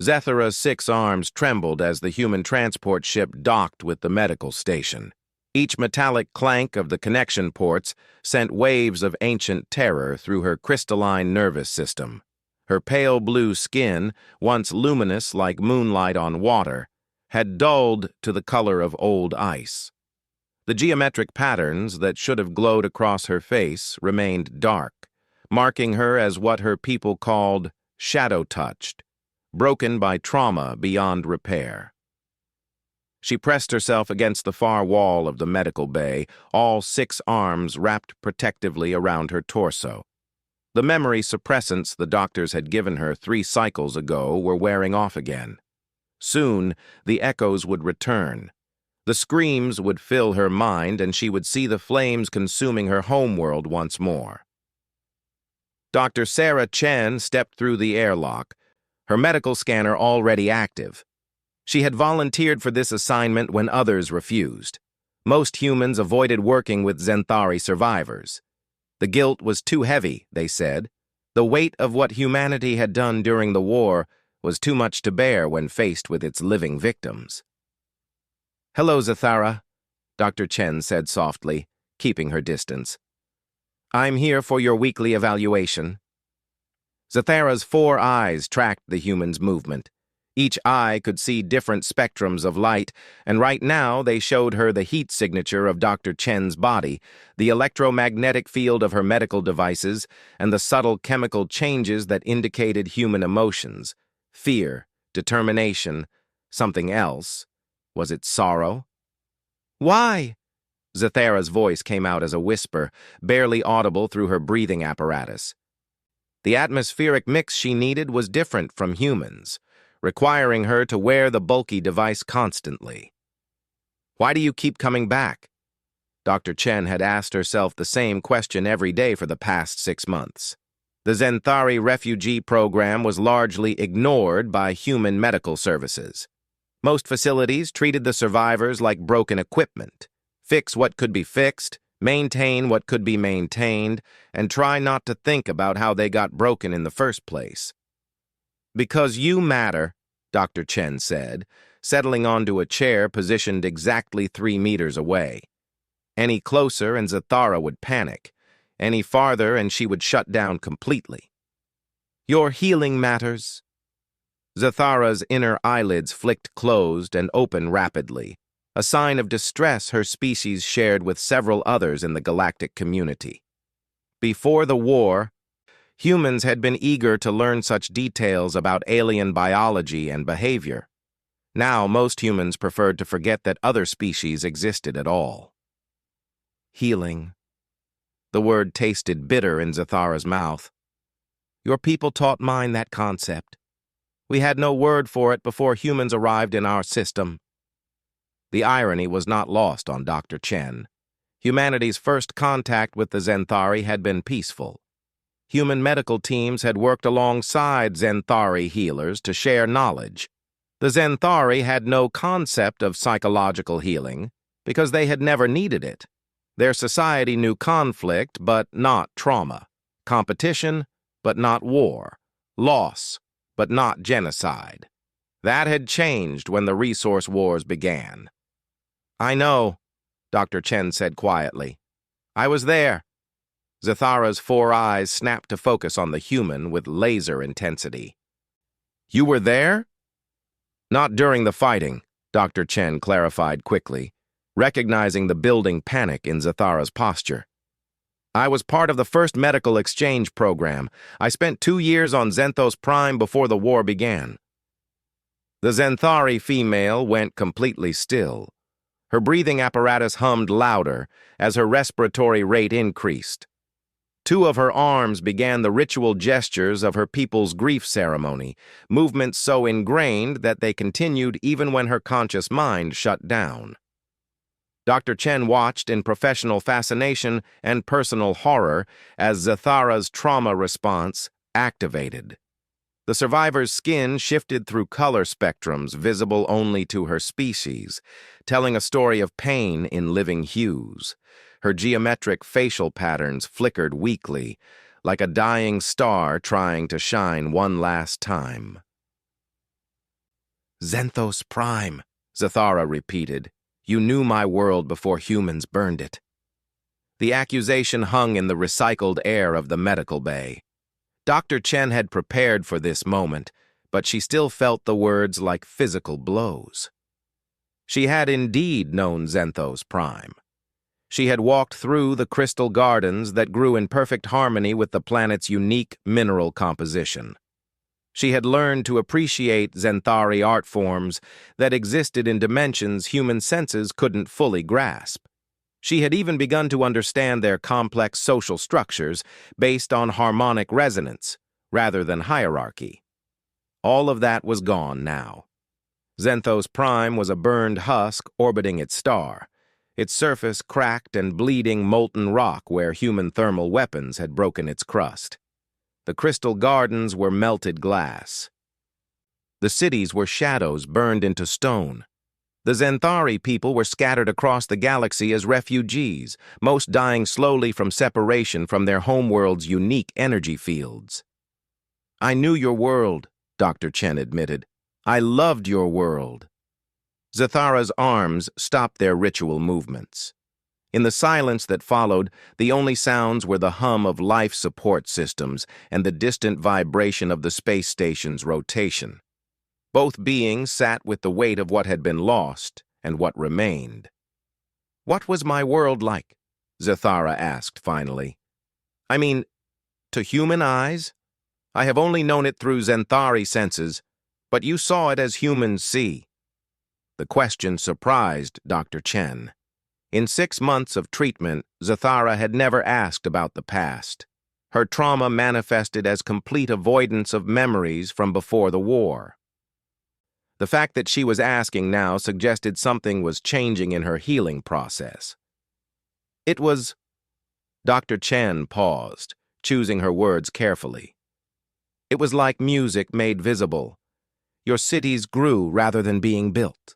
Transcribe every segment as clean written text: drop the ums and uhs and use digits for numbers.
Zethara's 6 arms trembled as the human transport ship docked with the medical station. Each metallic clank of the connection ports sent waves of ancient terror through her crystalline nervous system. Her pale blue skin, once luminous like moonlight on water, had dulled to the color of old ice. The geometric patterns that should have glowed across her face remained dark, marking her as what her people called shadow-touched, broken by trauma beyond repair. She pressed herself against the far wall of the medical bay, all 6 arms wrapped protectively around her torso. The memory suppressants the doctors had given her 3 cycles ago were wearing off again. Soon, the echoes would return. The screams would fill her mind, and she would see the flames consuming her homeworld once more. Dr. Sarah Chen stepped through the airlock, her medical scanner already active. She had volunteered for this assignment when others refused. Most humans avoided working with Zenthari survivors. The guilt was too heavy, they said. The weight of what humanity had done during the war was too much to bear when faced with its living victims. "Hello, Zethara," Dr. Chen said softly, keeping her distance. "I'm here for your weekly evaluation." Zethara's 4 eyes tracked the human's movement. Each eye could see different spectrums of light, and right now they showed her the heat signature of Dr. Chen's body, the electromagnetic field of her medical devices, and the subtle chemical changes that indicated human emotions: fear, determination, something else. Was it sorrow? "Why?" Zethara's voice came out as a whisper, barely audible through her breathing apparatus. The atmospheric mix she needed was different from humans, requiring her to wear the bulky device constantly. "Why do you keep coming back?" Dr. Chen had asked herself the same question every day for the past 6 months. The Zenthari refugee program was largely ignored by human medical services. Most facilities treated the survivors like broken equipment: fix what could be fixed, maintain what could be maintained, and try not to think about how they got broken in the first place. "Because you matter," Dr. Chen said, settling onto a chair positioned exactly 3 meters away. Any closer and Zethara would panic. Any farther and she would shut down completely. "Your healing matters." Zethara's inner eyelids flicked closed and open rapidly, a sign of distress her species shared with several others in the galactic community. Before the war, humans had been eager to learn such details about alien biology and behavior. Now most humans preferred to forget that other species existed at all. Healing. The word tasted bitter in Zethara's mouth. "Your people taught mine that concept. We had no word for it before humans arrived in our system." The irony was not lost on Dr. Chen. Humanity's first contact with the Zenthari had been peaceful. Human medical teams had worked alongside Zenthari healers to share knowledge. The Zenthari had no concept of psychological healing because they had never needed it. Their society knew conflict, but not trauma, competition, but not war, loss, but not genocide. That had changed when the resource wars began. "I know," Dr. Chen said quietly. "I was there." Zethara's 4 eyes snapped to focus on the human with laser intensity. "You were there?" "Not during the fighting," Dr. Chen clarified quickly, recognizing the building panic in Zethara's posture. "I was part of the first medical exchange program. I spent 2 years on Zenthos Prime before the war began." The Zenthari female went completely still. Her breathing apparatus hummed louder as her respiratory rate increased. 2 of her arms began the ritual gestures of her people's grief ceremony, movements so ingrained that they continued even when her conscious mind shut down. Dr. Chen watched in professional fascination and personal horror as Zethara's trauma response activated. The survivor's skin shifted through color spectrums visible only to her species, telling a story of pain in living hues. Her geometric facial patterns flickered weakly, like a dying star trying to shine one last time. Xanthos Prime, Zathara repeated. You knew my world before humans burned it. The accusation hung in the recycled air of the medical bay. Dr. Chen had prepared for this moment, but she still felt the words like physical blows. She had indeed known Xanthos Prime. She had walked through the crystal gardens that grew in perfect harmony with the planet's unique mineral composition. She had learned to appreciate Xanthari art forms that existed in dimensions human senses couldn't fully grasp. She had even begun to understand their complex social structures based on harmonic resonance rather than hierarchy. All of that was gone now. Xanthos Prime was a burned husk orbiting its star, its surface cracked and bleeding molten rock where human thermal weapons had broken its crust. The crystal gardens were melted glass. The cities were shadows burned into stone. The Xanthari people were scattered across the galaxy as refugees, most dying slowly from separation from their homeworld's unique energy fields. I knew your world, Dr. Chen admitted. I loved your world. Zathara's arms stopped their ritual movements. In the silence that followed, the only sounds were the hum of life support systems and the distant vibration of the space station's rotation. Both beings sat with the weight of what had been lost and what remained. What was my world like? Zathara asked finally. I mean, to human eyes? I have only known it through Xanthari senses, but you saw it as humans see. The question surprised Dr. Chen. In 6 months of treatment, Zathara had never asked about the past. Her trauma manifested as complete avoidance of memories from before the war. The fact that she was asking now suggested something was changing in her healing process. It was... Dr. Chen paused, choosing her words carefully. It was like music made visible. Your cities grew rather than being built.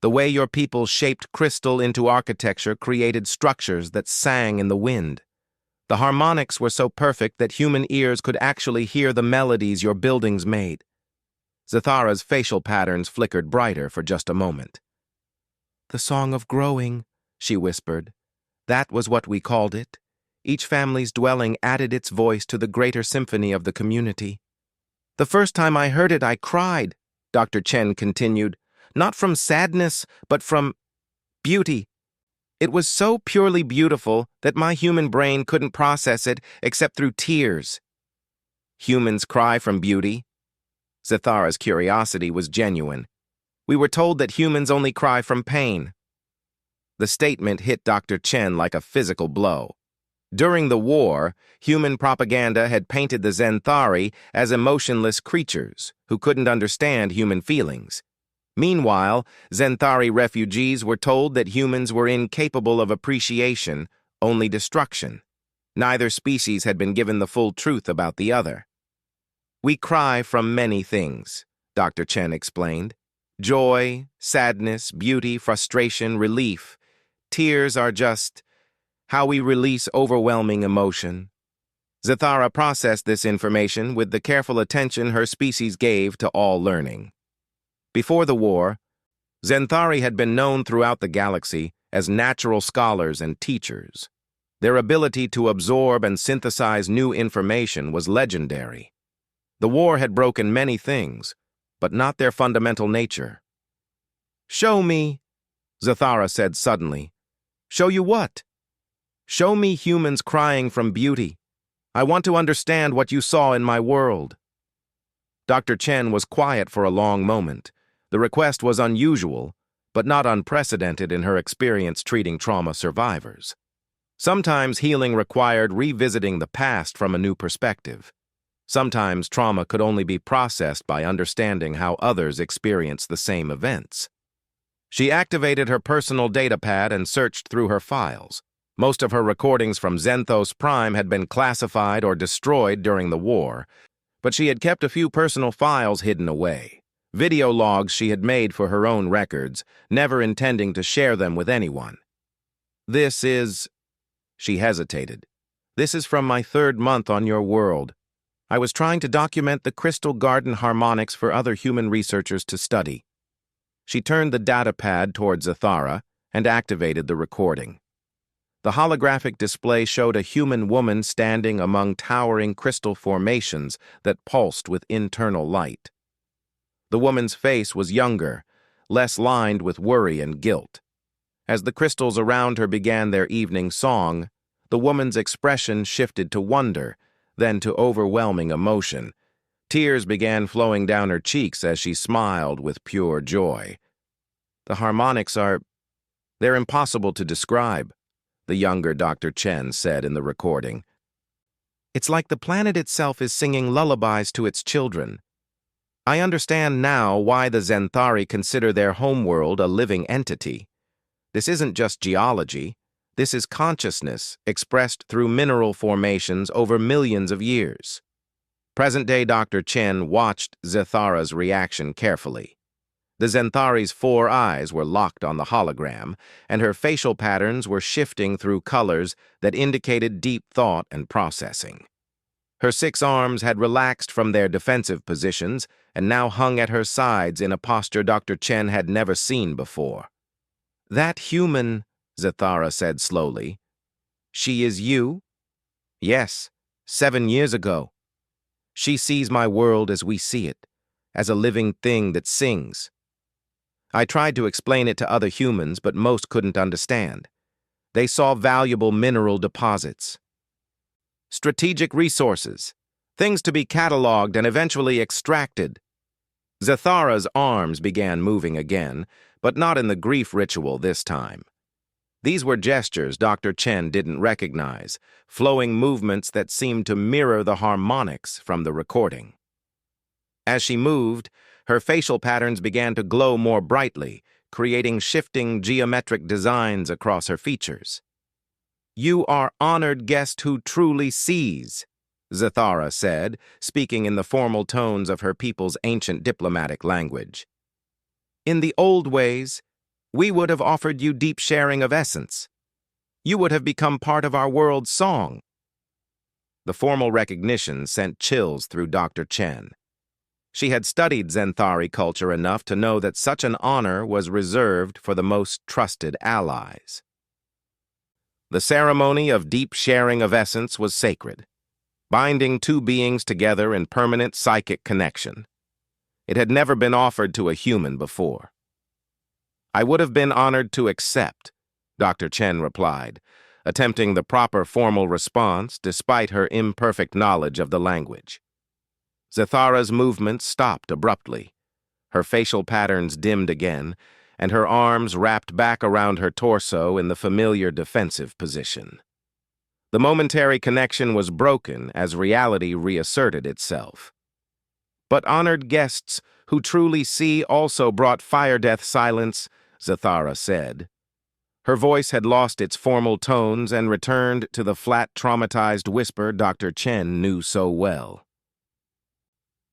The way your people shaped crystal into architecture created structures that sang in the wind. The harmonics were so perfect that human ears could actually hear the melodies your buildings made. Zathara's facial patterns flickered brighter for just a moment. The song of growing, she whispered. That was what we called it. Each family's dwelling added its voice to the greater symphony of the community. The first time I heard it, I cried, Dr. Chen continued. Not from sadness, but from beauty. It was so purely beautiful that my human brain couldn't process it except through tears. Humans cry from beauty. Zathara's curiosity was genuine. We were told that humans only cry from pain. The statement hit Dr. Chen like a physical blow. During the war, human propaganda had painted the Xanthari as emotionless creatures who couldn't understand human feelings. Meanwhile, Xanthari refugees were told that humans were incapable of appreciation, only destruction. Neither species had been given the full truth about the other. We cry from many things, Dr. Chen explained. Joy, sadness, beauty, frustration, relief. Tears are just how we release overwhelming emotion. Zathara processed this information with the careful attention her species gave to all learning. Before the war, Xanthari had been known throughout the galaxy as natural scholars and teachers. Their ability to absorb and synthesize new information was legendary. The war had broken many things, but not their fundamental nature. Show me, Zathara said suddenly. Show you what? Show me humans crying from beauty. I want to understand what you saw in my world. Dr. Chen was quiet for a long moment. The request was unusual, but not unprecedented in her experience treating trauma survivors. Sometimes healing required revisiting the past from a new perspective. Sometimes trauma could only be processed by understanding how others experience the same events. She activated her personal datapad and searched through her files. Most of her recordings from Xanthos Prime had been classified or destroyed during the war, but she had kept a few personal files hidden away. Video logs she had made for her own records, never intending to share them with anyone. This is... She hesitated. This is from my 3rd month on your world. I was trying to document the crystal garden harmonics for other human researchers to study. She turned the data pad toward Zathara and activated the recording. The holographic display showed a human woman standing among towering crystal formations that pulsed with internal light. The woman's face was younger, less lined with worry and guilt. As the crystals around her began their evening song, the woman's expression shifted to wonder, then to overwhelming emotion. Tears began flowing down her cheeks as she smiled with pure joy. "The harmonics they're impossible to describe," the younger Dr. Chen said in the recording. "It's like the planet itself is singing lullabies to its children. I understand now why the Zenthari consider their homeworld a living entity. This isn't just geology. This is consciousness expressed through mineral formations over millions of years." Present-day Dr. Chen watched Zathara's reaction carefully. The Zenthari's 4 eyes were locked on the hologram, and her facial patterns were shifting through colors that indicated deep thought and processing. Her 6 arms had relaxed from their defensive positions and now hung at her sides in a posture Dr. Chen had never seen before. "That human," Zathara said slowly. "She is you?" "Yes, 7 years ago. She sees my world as we see it, as a living thing that sings. I tried to explain it to other humans, but most couldn't understand. They saw valuable mineral deposits, strategic resources, things to be cataloged and eventually extracted." Zathara's arms began moving again, but not in the grief ritual this time. These were gestures Dr. Chen didn't recognize, flowing movements that seemed to mirror the harmonics from the recording. As she moved, her facial patterns began to glow more brightly, creating shifting geometric designs across her features. "You are honored guest who truly sees," Zathara said, speaking in the formal tones of her people's ancient diplomatic language. "In the old ways, we would have offered you deep sharing of essence. You would have become part of our world's song." The formal recognition sent chills through Dr. Chen. She had studied Zenthari culture enough to know that such an honor was reserved for the most trusted allies. The ceremony of deep sharing of essence was sacred, binding 2 beings together in permanent psychic connection. It had never been offered to a human before. "I would have been honored to accept," Dr. Chen replied, attempting the proper formal response despite her imperfect knowledge of the language. Zathara's movements stopped abruptly. Her facial patterns dimmed again, and her arms wrapped back around her torso in the familiar defensive position. The momentary connection was broken as reality reasserted itself. "But honored guests who truly see also brought fire-death silence," Zathara said. Her voice had lost its formal tones and returned to the flat, traumatized whisper Dr. Chen knew so well.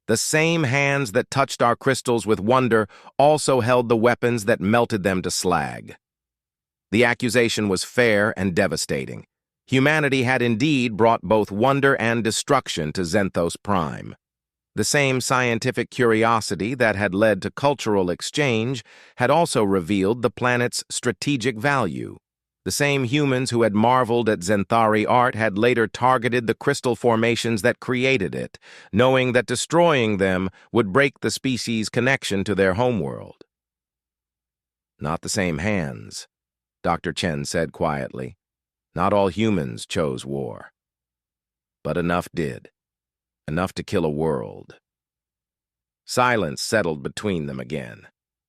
"The same hands that touched our crystals with wonder also held the weapons that melted them to slag." The accusation was fair and devastating. Humanity had indeed brought both wonder and destruction to Zenthos Prime. The same scientific curiosity that had led to cultural exchange had also revealed the planet's strategic value. The same humans who had marveled at Zenthari art had later targeted the crystal formations that created it, knowing that destroying them would break the species' connection to their homeworld. "Not the same hands," Dr. Chen said quietly. "Not all humans chose war. But enough did. Enough to kill a world." Silence settled between them again.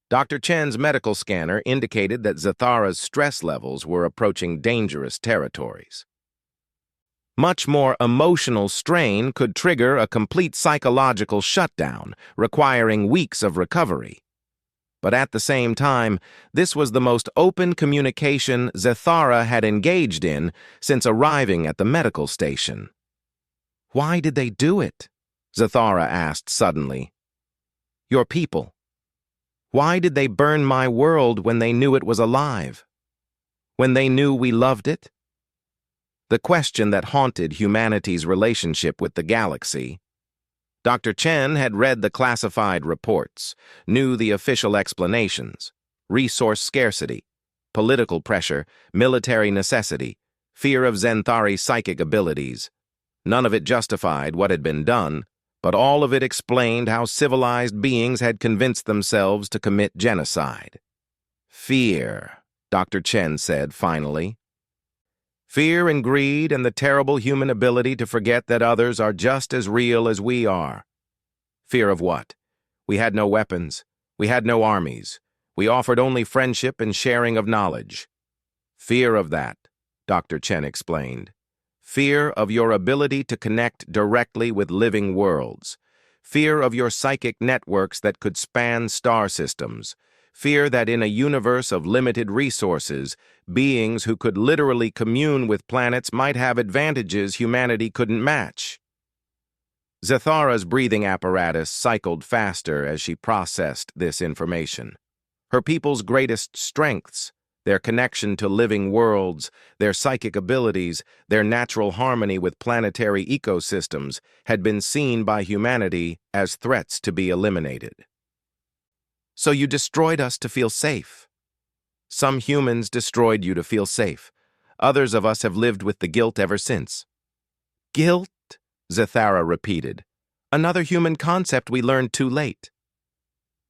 Dr. Chen's medical scanner indicated that Zathara's stress levels were approaching dangerous territories. Much more emotional strain could trigger a complete psychological shutdown, requiring weeks of recovery. But at the same time, this was the most open communication Zathara had engaged in since arriving at the medical station. "Why did they do it?" Zathara asked suddenly. "Your people. Why did they burn my world when they knew it was alive? When they knew we loved it?" The question that haunted humanity's relationship with the galaxy. Dr. Chen had read the classified reports, knew the official explanations: resource scarcity, political pressure, military necessity, fear of Zenthari's psychic abilities. None of it justified what had been done, but all of it explained how civilized beings had convinced themselves to commit genocide. Fear, Dr. Chen said finally. Fear and greed and the terrible human ability to forget that others are just as real as we are. Fear of what? We had no weapons. We had no armies. We offered only friendship and sharing of knowledge. Fear of that, Dr. Chen explained. Fear of your ability to connect directly with living worlds. Fear of your psychic networks that could span star systems. Fear that in a universe of limited resources, beings who could literally commune with planets might have advantages humanity couldn't match. Zethara's breathing apparatus cycled faster as she processed this information. Her people's greatest strengths, their connection to living worlds, their psychic abilities, their natural harmony with planetary ecosystems, had been seen by humanity as threats to be eliminated. So you destroyed us to feel safe. Some humans destroyed you to feel safe. Others of us have lived with the guilt ever since. Guilt? Zethara repeated. Another human concept we learned too late.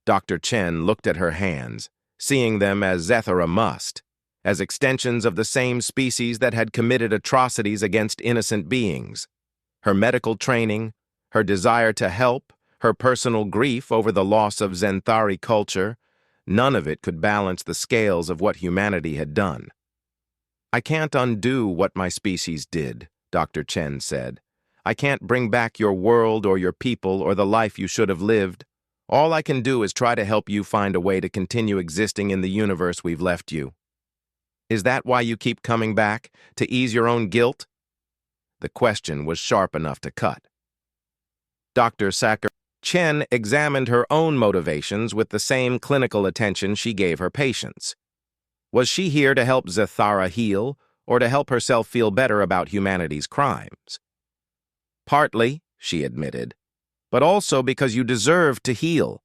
Dr. Chen looked at her hands, seeing them as Zethara must, as extensions of the same species that had committed atrocities against innocent beings. Her medical training, her desire to help, her personal grief over the loss of Zenthari culture, none of it could balance the scales of what humanity had done. I can't undo what my species did, Dr. Chen said. I can't bring back your world or your people or the life you should have lived. All I can do is try to help you find a way to continue existing in the universe we've left you. Is that why you keep coming back, to ease your own guilt? The question was sharp enough to cut. Dr. Chen examined her own motivations with the same clinical attention she gave her patients. Was she here to help Zethara heal, or to help herself feel better about humanity's crimes? Partly, she admitted, but also because you deserve to heal.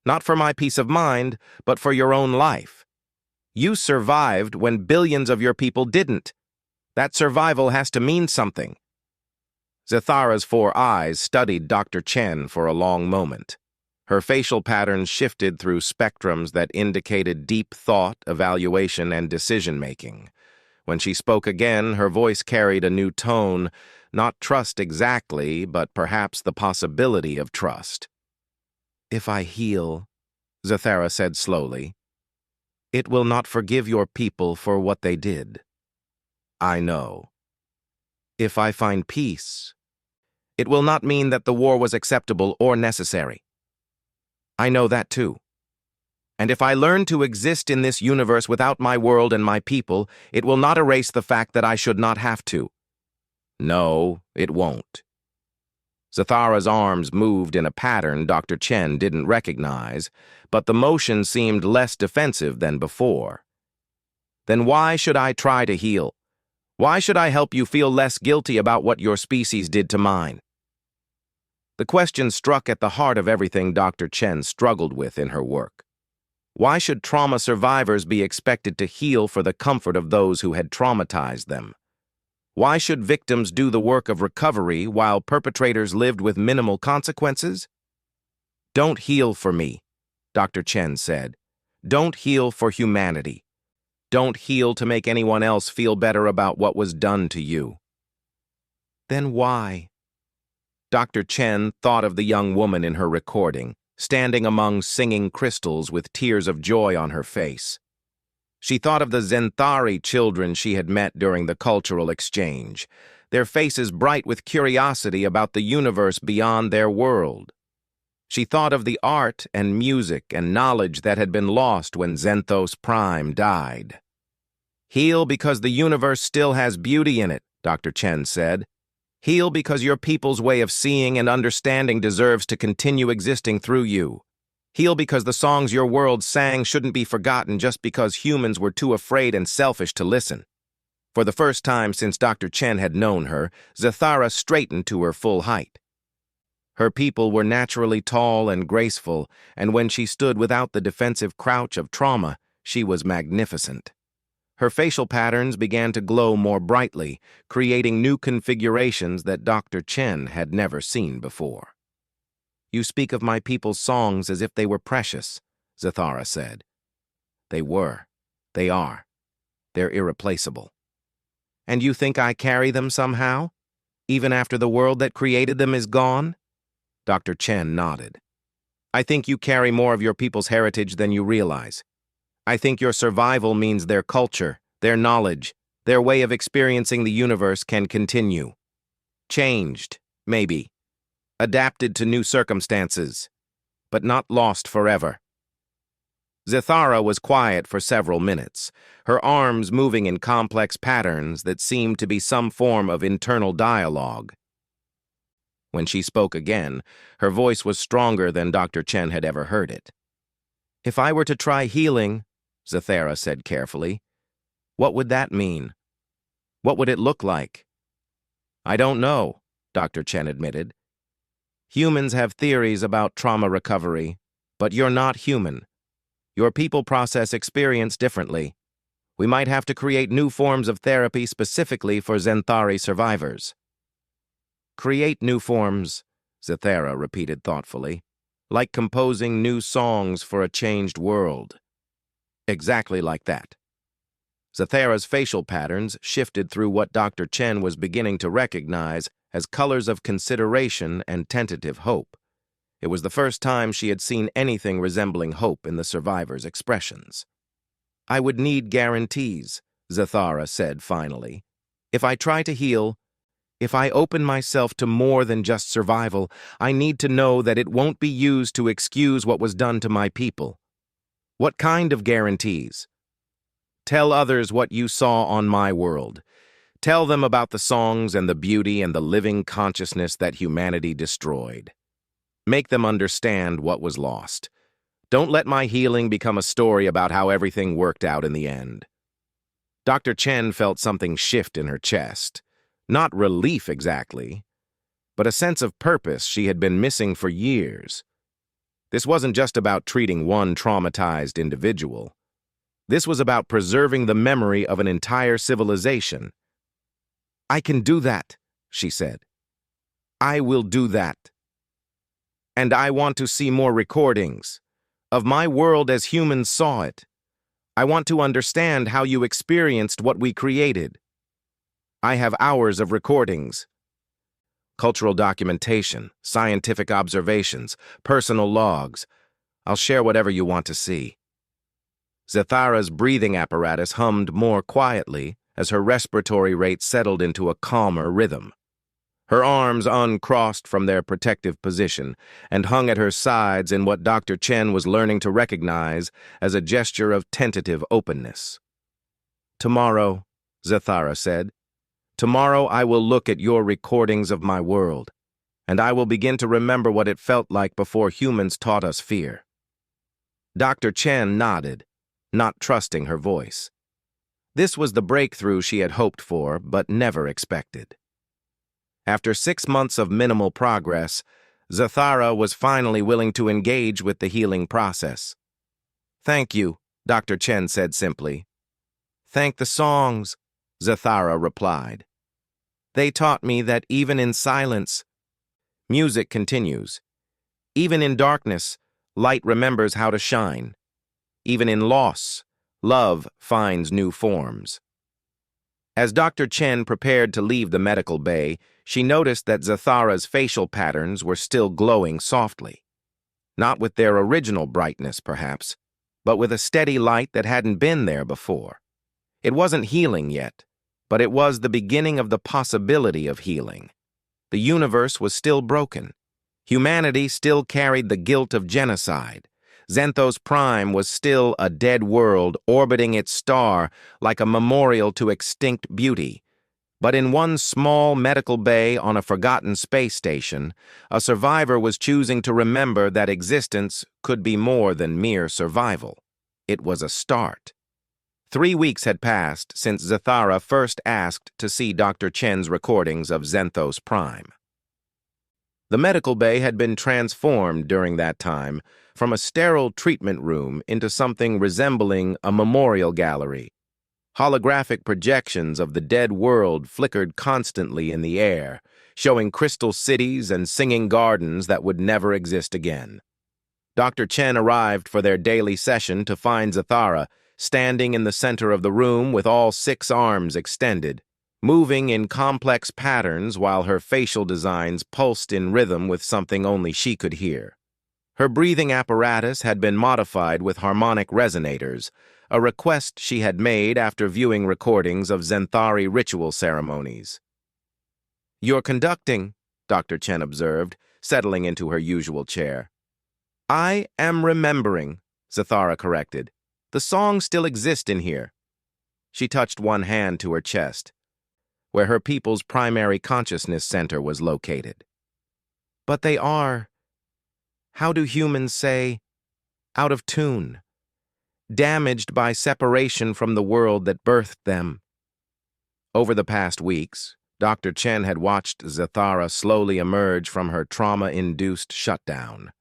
Not for my peace of mind, but for your own life. You survived when billions of your people didn't. That survival has to mean something. Zethara's 4 eyes studied Dr. Chen for a long moment. Her facial patterns shifted through spectrums that indicated deep thought, evaluation, and decision-making. When she spoke again, her voice carried a new tone, not trust exactly, but perhaps the possibility of trust. If I heal, Zethara said slowly, it will not forgive your people for what they did. I know. If I find peace, it will not mean that the war was acceptable or necessary. I know that too. And if I learn to exist in this universe without my world and my people, it will not erase the fact that I should not have to. No, it won't. Zethara's arms moved in a pattern Dr. Chen didn't recognize, but the motion seemed less defensive than before. Then why should I try to heal? Why should I help you feel less guilty about what your species did to mine? The question struck at the heart of everything Dr. Chen struggled with in her work. Why should trauma survivors be expected to heal for the comfort of those who had traumatized them? Why should victims do the work of recovery while perpetrators lived with minimal consequences? Don't heal for me, Dr. Chen said. Don't heal for humanity. Don't heal to make anyone else feel better about what was done to you. Then why? Dr. Chen thought of the young woman in her recording, standing among singing crystals with tears of joy on her face. She thought of the Zenthari children she had met during the cultural exchange, their faces bright with curiosity about the universe beyond their world. She thought of the art and music and knowledge that had been lost when Zenthos Prime died. Heal because the universe still has beauty in it, Dr. Chen said. Heal because your people's way of seeing and understanding deserves to continue existing through you. Heal because the songs your world sang shouldn't be forgotten just because humans were too afraid and selfish to listen. For the first time since Dr. Chen had known her, Zethara straightened to her full height. Her people were naturally tall and graceful, and when she stood without the defensive crouch of trauma, she was magnificent. Her facial patterns began to glow more brightly, creating new configurations that Dr. Chen had never seen before. "You speak of my people's songs as if they were precious," Zathara said. "They were. They are. They're irreplaceable. And you think I carry them somehow, even after the world that created them is gone?" Dr. Chen nodded. "I think you carry more of your people's heritage than you realize. I think your survival means their culture, their knowledge, their way of experiencing the universe can continue. Changed, maybe. Adapted to new circumstances, but not lost forever." Zathara was quiet for several minutes, her arms moving in complex patterns that seemed to be some form of internal dialogue. When she spoke again, her voice was stronger than Dr. Chen had ever heard it. "If I were to try healing," Zathara said carefully, "what would that mean? What would it look like?" "I don't know," Dr. Chen admitted. "Humans have theories about trauma recovery, but you're not human. Your people process experience differently. We might have to create new forms of therapy specifically for Zenthari survivors." "Create new forms," Zathara repeated thoughtfully, "like composing new songs for a changed world." "Exactly like that." Zathara's facial patterns shifted through what Dr. Chen was beginning to recognize as colors of consideration and tentative hope. It was the first time she had seen anything resembling hope in the survivor's expressions. "I would need guarantees," Zathara said finally. "If I try to heal, if I open myself to more than just survival, I need to know that it won't be used to excuse what was done to my people." "What kind of guarantees?" "Tell others what you saw on my world. Tell them about the songs and the beauty and the living consciousness that humanity destroyed. Make them understand what was lost. Don't let my healing become a story about how everything worked out in the end." Dr. Chen felt something shift in her chest. Not relief exactly, but a sense of purpose she had been missing for years. This wasn't just about treating one traumatized individual. This was about preserving the memory of an entire civilization. "I can do that," she said. "I will do that. And I want to see more recordings of my world as humans saw it. I want to understand how you experienced what we created. I have hours of recordings. Cultural documentation, scientific observations, personal logs. I'll share whatever you want to see." Zathara's breathing apparatus hummed more quietly as her respiratory rate settled into a calmer rhythm. Her arms uncrossed from their protective position and hung at her sides in what Dr. Chen was learning to recognize as a gesture of tentative openness. "Tomorrow," Zathara said, "tomorrow I will look at your recordings of my world, and I will begin to remember what it felt like before humans taught us fear." Dr. Chen nodded, not trusting her voice. This was the breakthrough she had hoped for, but never expected. After 6 months of minimal progress, Zathara was finally willing to engage with the healing process. "Thank you," Dr. Chen said simply. "Thank the songs," Zathara replied. "They taught me that even in silence," music continues, "even in darkness, light remembers how to shine. Even in loss, love finds new forms." As Dr. Chen prepared to leave the medical bay, she noticed that Zathara's facial patterns were still glowing softly. Not with their original brightness, perhaps, but with a steady light that hadn't been there before. It wasn't healing yet, but it was the beginning of the possibility of healing. The universe was still broken. Humanity still carried the guilt of genocide. Xanthos Prime was still a dead world orbiting its star like a memorial to extinct beauty. But in one small medical bay on a forgotten space station, a survivor was choosing to remember that existence could be more than mere survival. It was a start. 3 weeks had passed since Zathara first asked to see Dr. Chen's recordings of Xanthos Prime. The medical bay had been transformed during that time from a sterile treatment room into something resembling a memorial gallery. Holographic projections of the dead world flickered constantly in the air, showing crystal cities and singing gardens that would never exist again. Dr. Chen arrived for their daily session to find Zathara standing in the center of the room with all 6 arms extended, moving in complex patterns while her facial designs pulsed in rhythm with something only she could hear. Her breathing apparatus had been modified with harmonic resonators, a request she had made after viewing recordings of Zenthari ritual ceremonies. "You're conducting," Dr. Chen observed, settling into her usual chair. "I am remembering," Zathara corrected. "The songs still exist in here." She touched one hand to her chest, where her people's primary consciousness center was located. "But they are, how do humans say, out of tune, damaged by separation from the world that birthed them." Over the past weeks, Dr. Chen had watched Zathara slowly emerge from her trauma-induced shutdown.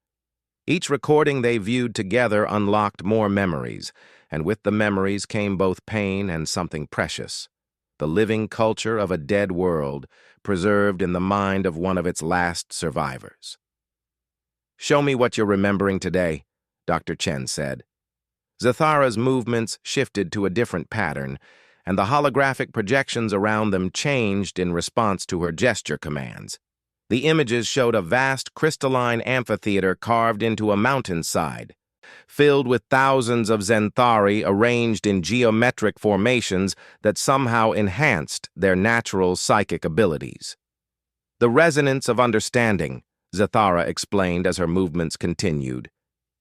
Each recording they viewed together unlocked more memories, and with the memories came both pain and something precious, the living culture of a dead world preserved in the mind of one of its last survivors. "Show me what you're remembering today," Dr. Chen said. Zathara's movements shifted to a different pattern, and the holographic projections around them changed in response to her gesture commands. The images showed a vast crystalline amphitheater carved into a mountainside, filled with thousands of Zenthari arranged in geometric formations that somehow enhanced their natural psychic abilities. "The resonance of understanding," Zathara explained as her movements continued.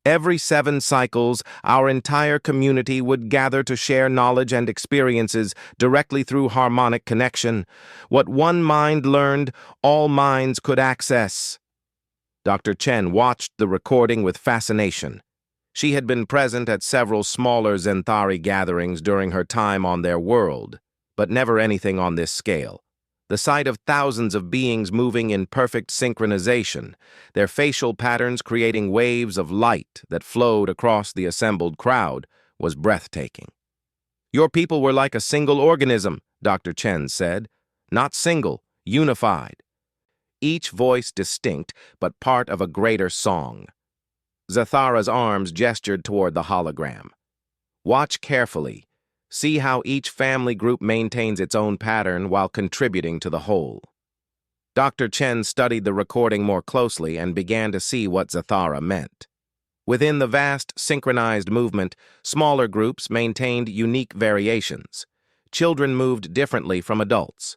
"Every 7 cycles, our entire community would gather to share knowledge and experiences directly through harmonic connection. What one mind learned, all minds could access." Dr. Chen watched the recording with fascination. She had been present at several smaller Zenthari gatherings during her time on their world, but never anything on this scale. The sight of thousands of beings moving in perfect synchronization, their facial patterns creating waves of light that flowed across the assembled crowd, was breathtaking. "Your people were like a single organism," Dr. Chen said. "Not single, unified. Each voice distinct, but part of a greater song." Zathara's arms gestured toward the hologram. "Watch carefully. See how each family group maintains its own pattern while contributing to the whole." Dr. Chen studied the recording more closely and began to see what Zathara meant. Within the vast synchronized movement, smaller groups maintained unique variations. Children moved differently from adults.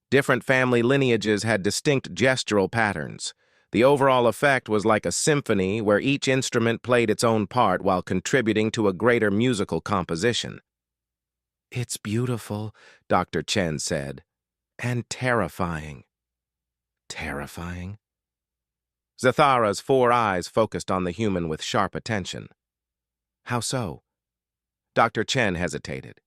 Different family lineages had distinct gestural patterns. The overall effect was like a symphony where each instrument played its own part while contributing to a greater musical composition. "It's beautiful," Dr. Chen said, "and terrifying." "Terrifying?" Zathara's 4 eyes focused on the human with sharp attention. "How so?" Dr. Chen hesitated.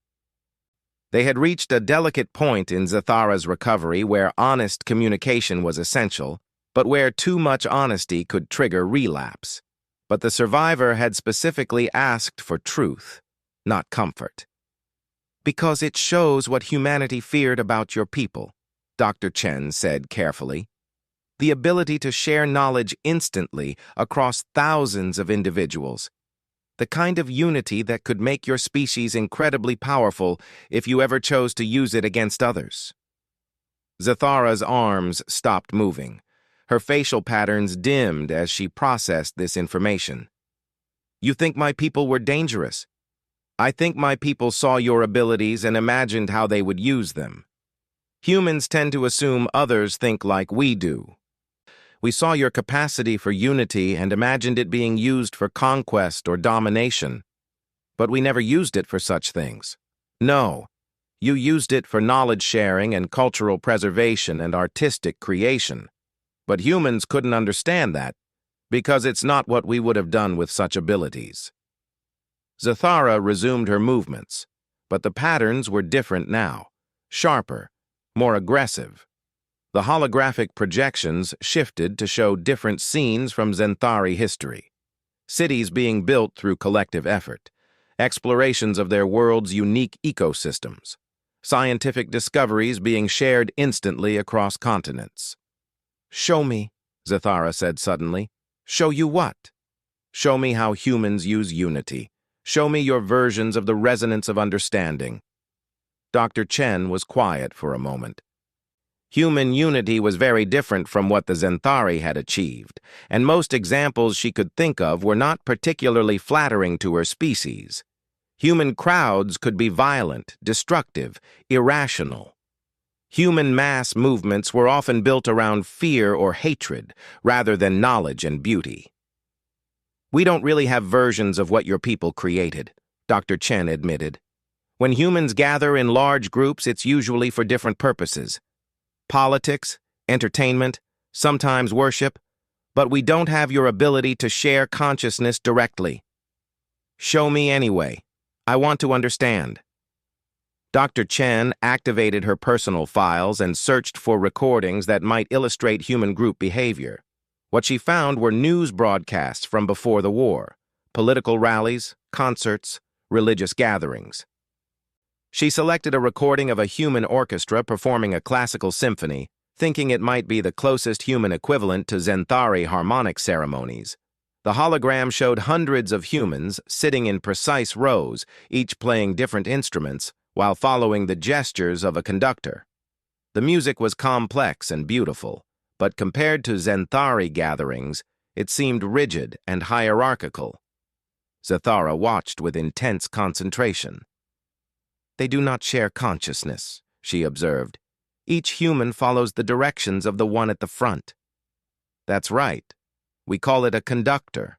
They had reached a delicate point in Zathara's recovery where honest communication was essential, but where too much honesty could trigger relapse. But the survivor had specifically asked for truth, not comfort. "Because it shows what humanity feared about your people," Dr. Chen said carefully. "The ability to share knowledge instantly across thousands of individuals. The kind of unity that could make your species incredibly powerful if you ever chose to use it against others." Zathara's arms stopped moving. Her facial patterns dimmed as she processed this information. "You think my people were dangerous? I think my people saw your abilities and imagined how they would use them. Humans tend to assume others think like we do. We saw your capacity for unity and imagined it being used for conquest or domination. But we never used it for such things. No, you used it for knowledge sharing and cultural preservation and artistic creation. But humans couldn't understand that, because it's not what we would have done with such abilities." Zathara resumed her movements, but the patterns were different now, sharper, more aggressive. The holographic projections shifted to show different scenes from Zenthari history. Cities being built through collective effort, explorations of their world's unique ecosystems, scientific discoveries being shared instantly across continents. "Show me," Zathara said suddenly. "Show you what?" "Show me how humans use unity. Show me your versions of the resonance of understanding." Dr. Chen was quiet for a moment. Human unity was very different from what the Zenthari had achieved, and most examples she could think of were not particularly flattering to her species. Human crowds could be violent, destructive, irrational. Human mass movements were often built around fear or hatred, rather than knowledge and beauty. "We don't really have versions of what your people created," Dr. Chen admitted. "When humans gather in large groups, it's usually for different purposes. Politics, entertainment, sometimes worship, but we don't have your ability to share consciousness directly. Show me anyway. I want to understand." Dr. Chen activated her personal files and searched for recordings that might illustrate human group behavior. What she found were news broadcasts from before the war, political rallies, concerts, religious gatherings. She selected a recording of a human orchestra performing a classical symphony, thinking it might be the closest human equivalent to Zenthari harmonic ceremonies. The hologram showed hundreds of humans sitting in precise rows, each playing different instruments, while following the gestures of a conductor. The music was complex and beautiful, but compared to Zenthari gatherings, it seemed rigid and hierarchical. Zathara watched with intense concentration. "They do not share consciousness," she observed. "Each human follows the directions of the one at the front." "That's right. We call it a conductor.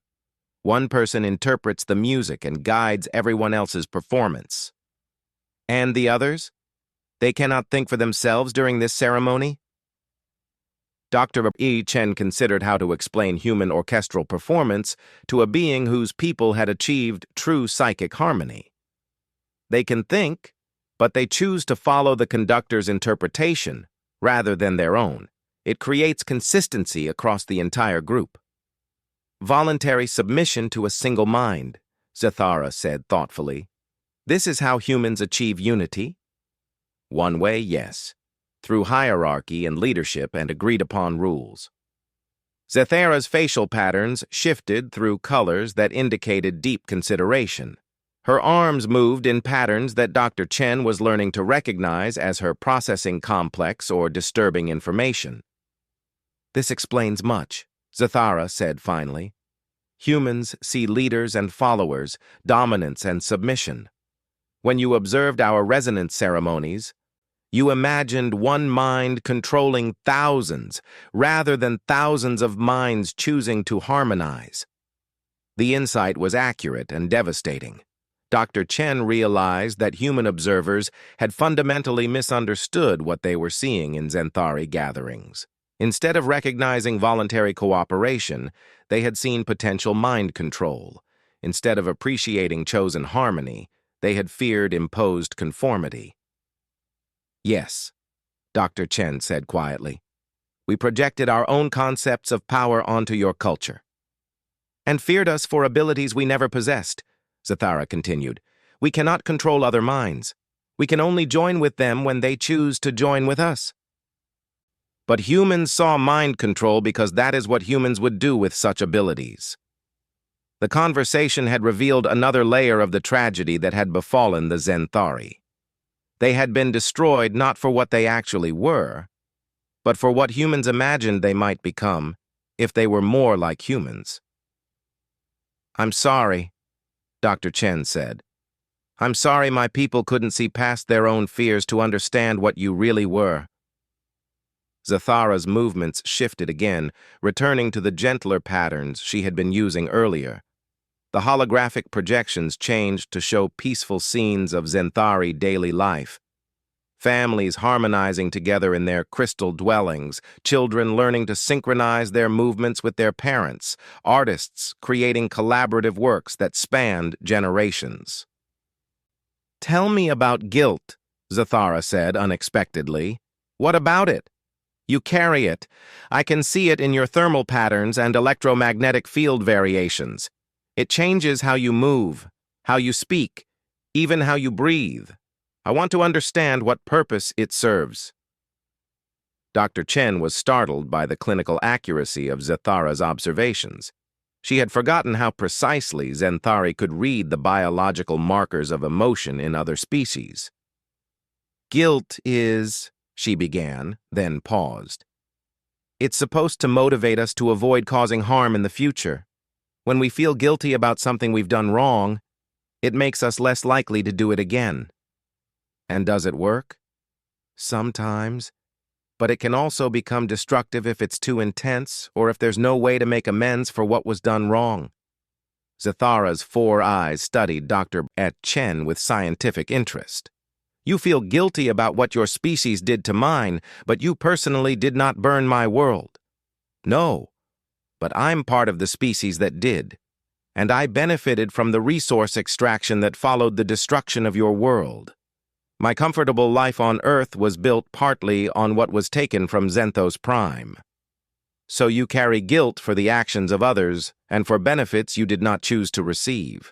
One person interprets the music and guides everyone else's performance." "And the others? They cannot think for themselves during this ceremony?" Dr. Chen considered how to explain human orchestral performance to a being whose people had achieved true psychic harmony. "They can think, but they choose to follow the conductor's interpretation rather than their own. It creates consistency across the entire group." "Voluntary submission to a single mind," Zathara said thoughtfully. "This is how humans achieve unity?" "One way, yes. Through hierarchy and leadership and agreed-upon rules." Zathara's facial patterns shifted through colors that indicated deep consideration. Her arms moved in patterns that Dr. Chen was learning to recognize as her processing complex or disturbing information. "This explains much," Zathara said finally. "Humans see leaders and followers, dominance and submission. When you observed our resonance ceremonies, you imagined one mind controlling thousands, rather than thousands of minds choosing to harmonize." The insight was accurate and devastating. Dr. Chen realized that human observers had fundamentally misunderstood what they were seeing in Zenthari gatherings. Instead of recognizing voluntary cooperation, they had seen potential mind control. Instead of appreciating chosen harmony, they had feared imposed conformity. "Yes," Dr. Chen said quietly. "We projected our own concepts of power onto your culture." "And feared us for abilities we never possessed," Zathara continued. "We cannot control other minds. We can only join with them when they choose to join with us." "But humans saw mind control because that is what humans would do with such abilities." The conversation had revealed another layer of the tragedy that had befallen the Zenthari. They had been destroyed not for what they actually were, but for what humans imagined they might become if they were more like humans. "I'm sorry," Dr. Chen said. "I'm sorry my people couldn't see past their own fears to understand what you really were." Zathara's movements shifted again, returning to the gentler patterns she had been using earlier. The holographic projections changed to show peaceful scenes of Zenthari daily life. Families harmonizing together in their crystal dwellings, children learning to synchronize their movements with their parents, artists creating collaborative works that spanned generations. "Tell me about guilt," Zathara said unexpectedly. "What about it?" You carry it. I can see it in your thermal patterns and electromagnetic field variations. It changes how you move, how you speak, even how you breathe. I want to understand what purpose it serves." Dr. Chen was startled by the clinical accuracy of Zathara's observations. She had forgotten how precisely Zenthari could read the biological markers of emotion in other species. "Guilt is," she began, then paused. "It's supposed to motivate us to avoid causing harm in the future. When we feel guilty about something we've done wrong, it makes us less likely to do it again." "And does it work?" "Sometimes. But it can also become destructive if it's too intense or if there's no way to make amends for what was done wrong." Zathara's 4 eyes studied Dr. Chen with scientific interest. "You feel guilty about what your species did to mine, but you personally did not burn my world." "No, but I'm part of the species that did, and I benefited from the resource extraction that followed the destruction of your world. My comfortable life on Earth was built partly on what was taken from Zenthos Prime. So you carry guilt for the actions of others and for benefits you did not choose to receive."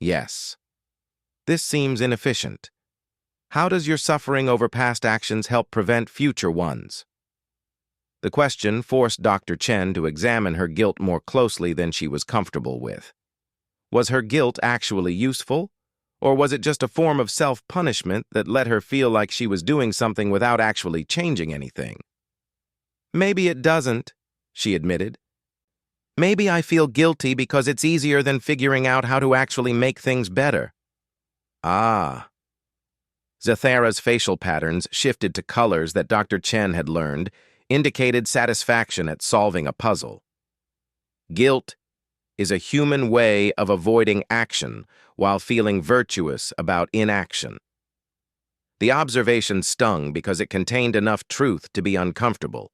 "Yes. This seems inefficient. How does your suffering over past actions help prevent future ones?" The question forced Dr. Chen to examine her guilt more closely than she was comfortable with. Was her guilt actually useful? Or was it just a form of self-punishment that let her feel like she was doing something without actually changing anything? "Maybe it doesn't," she admitted. "Maybe I feel guilty because it's easier than figuring out how to actually make things better." "Ah." Zathara's facial patterns shifted to colors that Dr. Chen had learned, indicated satisfaction at solving a puzzle. "Guilt is a human way of avoiding action while feeling virtuous about inaction." The observation stung because it contained enough truth to be uncomfortable.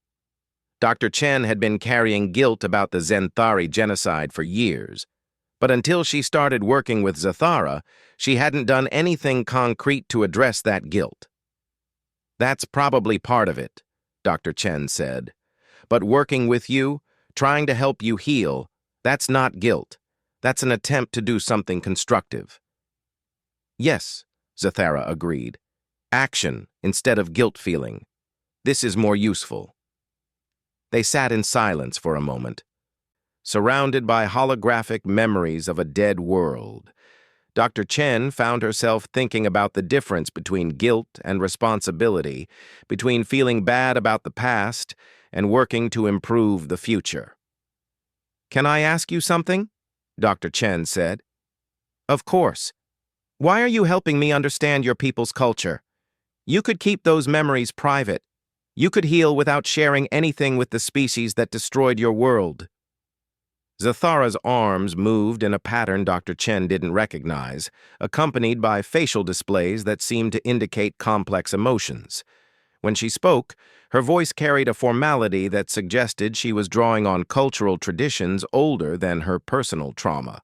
Dr. Chen had been carrying guilt about the Zenthari genocide for years, but until she started working with Zathara, she hadn't done anything concrete to address that guilt. "That's probably part of it," Dr. Chen said. "But working with you, trying to help you heal, that's not guilt. That's an attempt to do something constructive." "Yes," Zathara agreed. "Action instead of guilt feeling. This is more useful." They sat in silence for a moment, surrounded by holographic memories of a dead world. Dr. Chen found herself thinking about the difference between guilt and responsibility, between feeling bad about the past and working to improve the future. "Can I ask you something?" Dr. Chen said. "Of course. Why are you helping me understand your people's culture? You could keep those memories private. You could heal without sharing anything with the species that destroyed your world." Zathara's arms moved in a pattern Dr. Chen didn't recognize, accompanied by facial displays that seemed to indicate complex emotions. When she spoke, her voice carried a formality that suggested she was drawing on cultural traditions older than her personal trauma.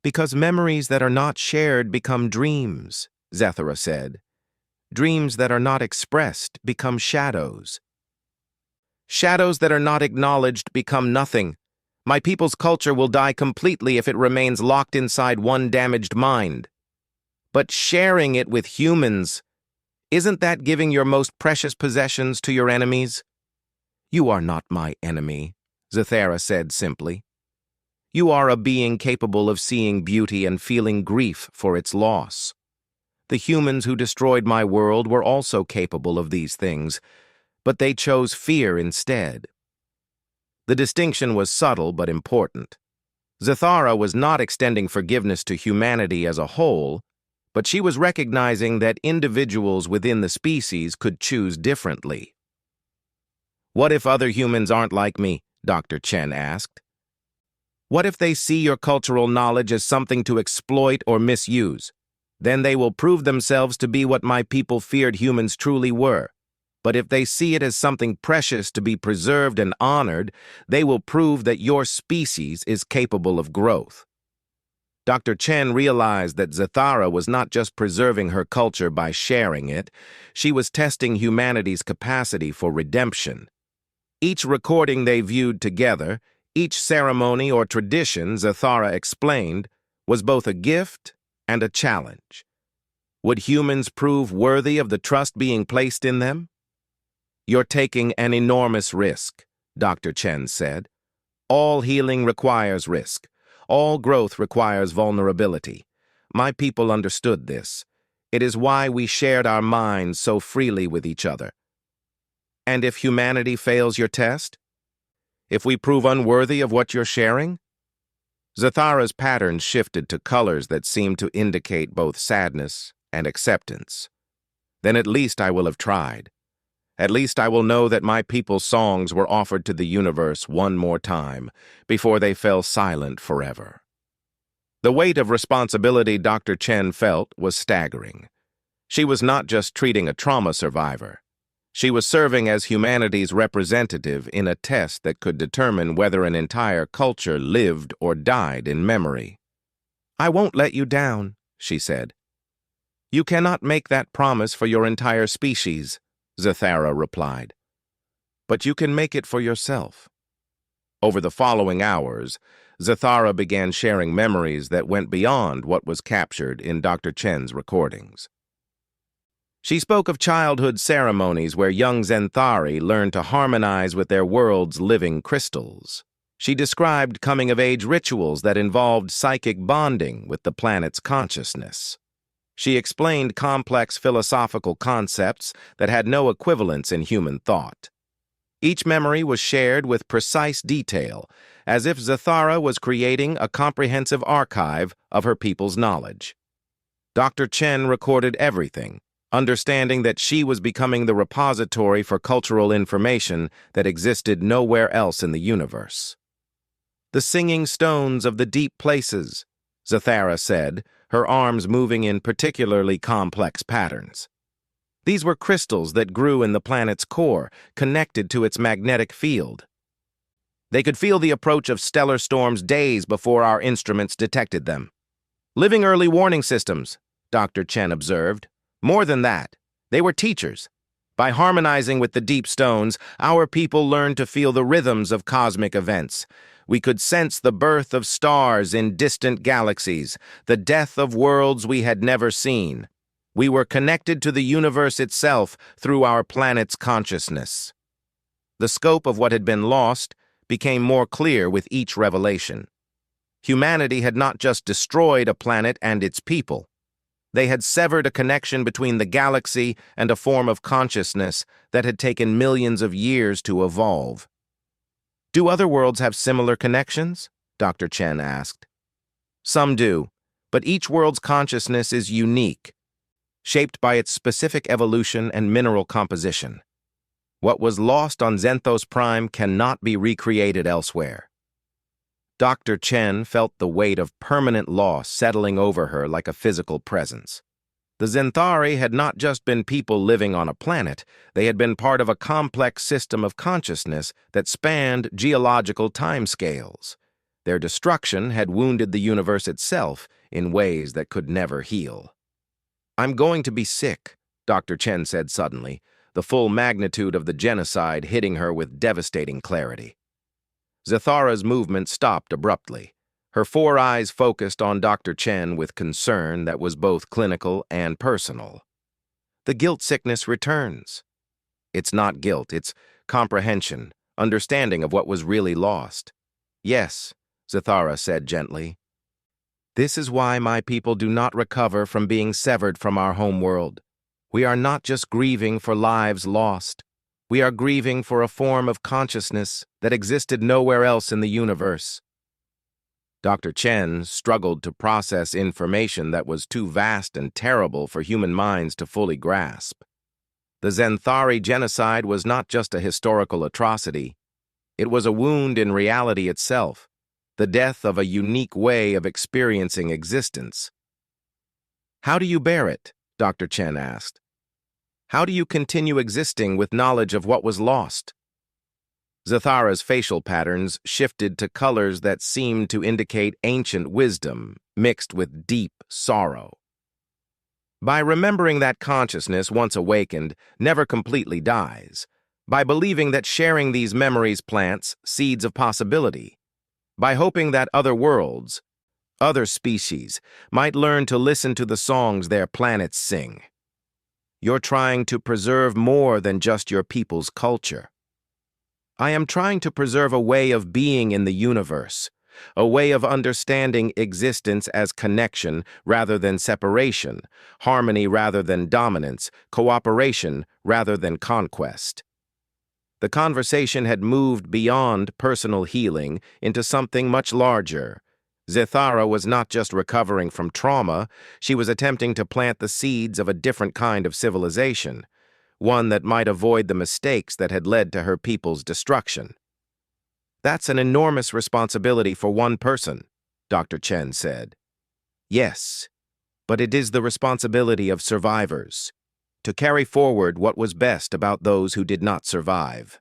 "Because memories that are not shared become dreams," Zathara said. "Dreams that are not expressed become shadows. Shadows that are not acknowledged become nothing. My people's culture will die completely if it remains locked inside one damaged mind. But sharing it with humans, isn't that giving your most precious possessions to your enemies?" "You are not my enemy," Zathara said simply. "You are a being capable of seeing beauty and feeling grief for its loss. The humans who destroyed my world were also capable of these things, but they chose fear instead." The distinction was subtle but important. Zathara was not extending forgiveness to humanity as a whole, but she was recognizing that individuals within the species could choose differently. "What if other humans aren't like me?" Dr. Chen asked. "What if they see your cultural knowledge as something to exploit or misuse? Then they will prove themselves to be what my people feared humans truly were. But if they see it as something precious to be preserved and honored, they will prove that your species is capable of growth." Dr. Chen realized that Zathara was not just preserving her culture by sharing it, she was testing humanity's capacity for redemption. Each recording they viewed together, each ceremony or tradition, Zathara explained, was both a gift and a challenge. Would humans prove worthy of the trust being placed in them? "You're taking an enormous risk," Dr. Chen said. "All healing requires risk. All growth requires vulnerability. My people understood this. It is why we shared our minds so freely with each other. And if humanity fails your test? If we prove unworthy of what you're sharing?" Zathara's patterns shifted to colors that seemed to indicate both sadness and acceptance. "Then at least I will have tried. At least I will know that my people's songs were offered to the universe one more time before they fell silent forever." The weight of responsibility Dr. Chen felt was staggering. She was not just treating a trauma survivor. She was serving as humanity's representative in a test that could determine whether an entire culture lived or died in memory. "I won't let you down," she said. "You cannot make that promise for your entire species," Zathara replied. "But you can make it for yourself." Over the following hours, Zathara began sharing memories that went beyond what was captured in Dr. Chen's recordings. She spoke of childhood ceremonies where young Zenthari learned to harmonize with their world's living crystals. She described coming-of-age rituals that involved psychic bonding with the planet's consciousness. She explained complex philosophical concepts that had no equivalents in human thought. Each memory was shared with precise detail, as if Zathara was creating a comprehensive archive of her people's knowledge. Dr. Chen recorded everything, understanding that she was becoming the repository for cultural information that existed nowhere else in the universe. "The singing stones of the deep places," Zathara said, her arms moving in particularly complex patterns. These were crystals that grew in the planet's core, connected to its magnetic field. "They could feel the approach of stellar storms days before our instruments detected them. Living early warning systems," Dr. Chen observed. "More than that, they were teachers. By harmonizing with the deep stones, our people learned to feel the rhythms of cosmic events. We could sense the birth of stars in distant galaxies, the death of worlds we had never seen. We were connected to the universe itself through our planet's consciousness." The scope of what had been lost became more clear with each revelation. Humanity had not just destroyed a planet and its people. They had severed a connection between the galaxy and a form of consciousness that had taken millions of years to evolve. "Do other worlds have similar connections?" Dr. Chen asked. "Some do, but each world's consciousness is unique, shaped by its specific evolution and mineral composition. What was lost on Zenthos Prime cannot be recreated elsewhere." Dr. Chen felt the weight of permanent loss settling over her like a physical presence. The Zenthari had not just been people living on a planet, they had been part of a complex system of consciousness that spanned geological timescales. Their destruction had wounded the universe itself in ways that could never heal. "I'm going to be sick," Dr. Chen said suddenly, the full magnitude of the genocide hitting her with devastating clarity. Zathara's movement stopped abruptly. Her four eyes focused on Dr. Chen with concern that was both clinical and personal. "The guilt sickness returns." "It's not guilt, it's comprehension, understanding of what was really lost." "Yes," Zathara said gently. "This is why my people do not recover from being severed from our homeworld. We are not just grieving for lives lost. We are grieving for a form of consciousness that existed nowhere else in the universe." Dr. Chen struggled to process information that was too vast and terrible for human minds to fully grasp. The Zenthari genocide was not just a historical atrocity. It was a wound in reality itself, the death of a unique way of experiencing existence. "How do you bear it?" Dr. Chen asked. "How do you continue existing with knowledge of what was lost?" Zathara's facial patterns shifted to colors that seemed to indicate ancient wisdom, mixed with deep sorrow. By remembering that consciousness, once awakened, never completely dies, by believing that sharing these memories plants seeds of possibility, by hoping that other worlds, other species, might learn to listen to the songs their planets sing. You're trying to preserve more than just your people's culture. I am trying to preserve a way of being in the universe, a way of understanding existence as connection rather than separation, harmony rather than dominance, cooperation rather than conquest. The conversation had moved beyond personal healing into something much larger. Zithara was not just recovering from trauma, she was attempting to plant the seeds of a different kind of civilization, one that might avoid the mistakes that had led to her people's destruction. That's an enormous responsibility for one person, Dr. Chen said. Yes, but it is the responsibility of survivors to carry forward what was best about those who did not survive,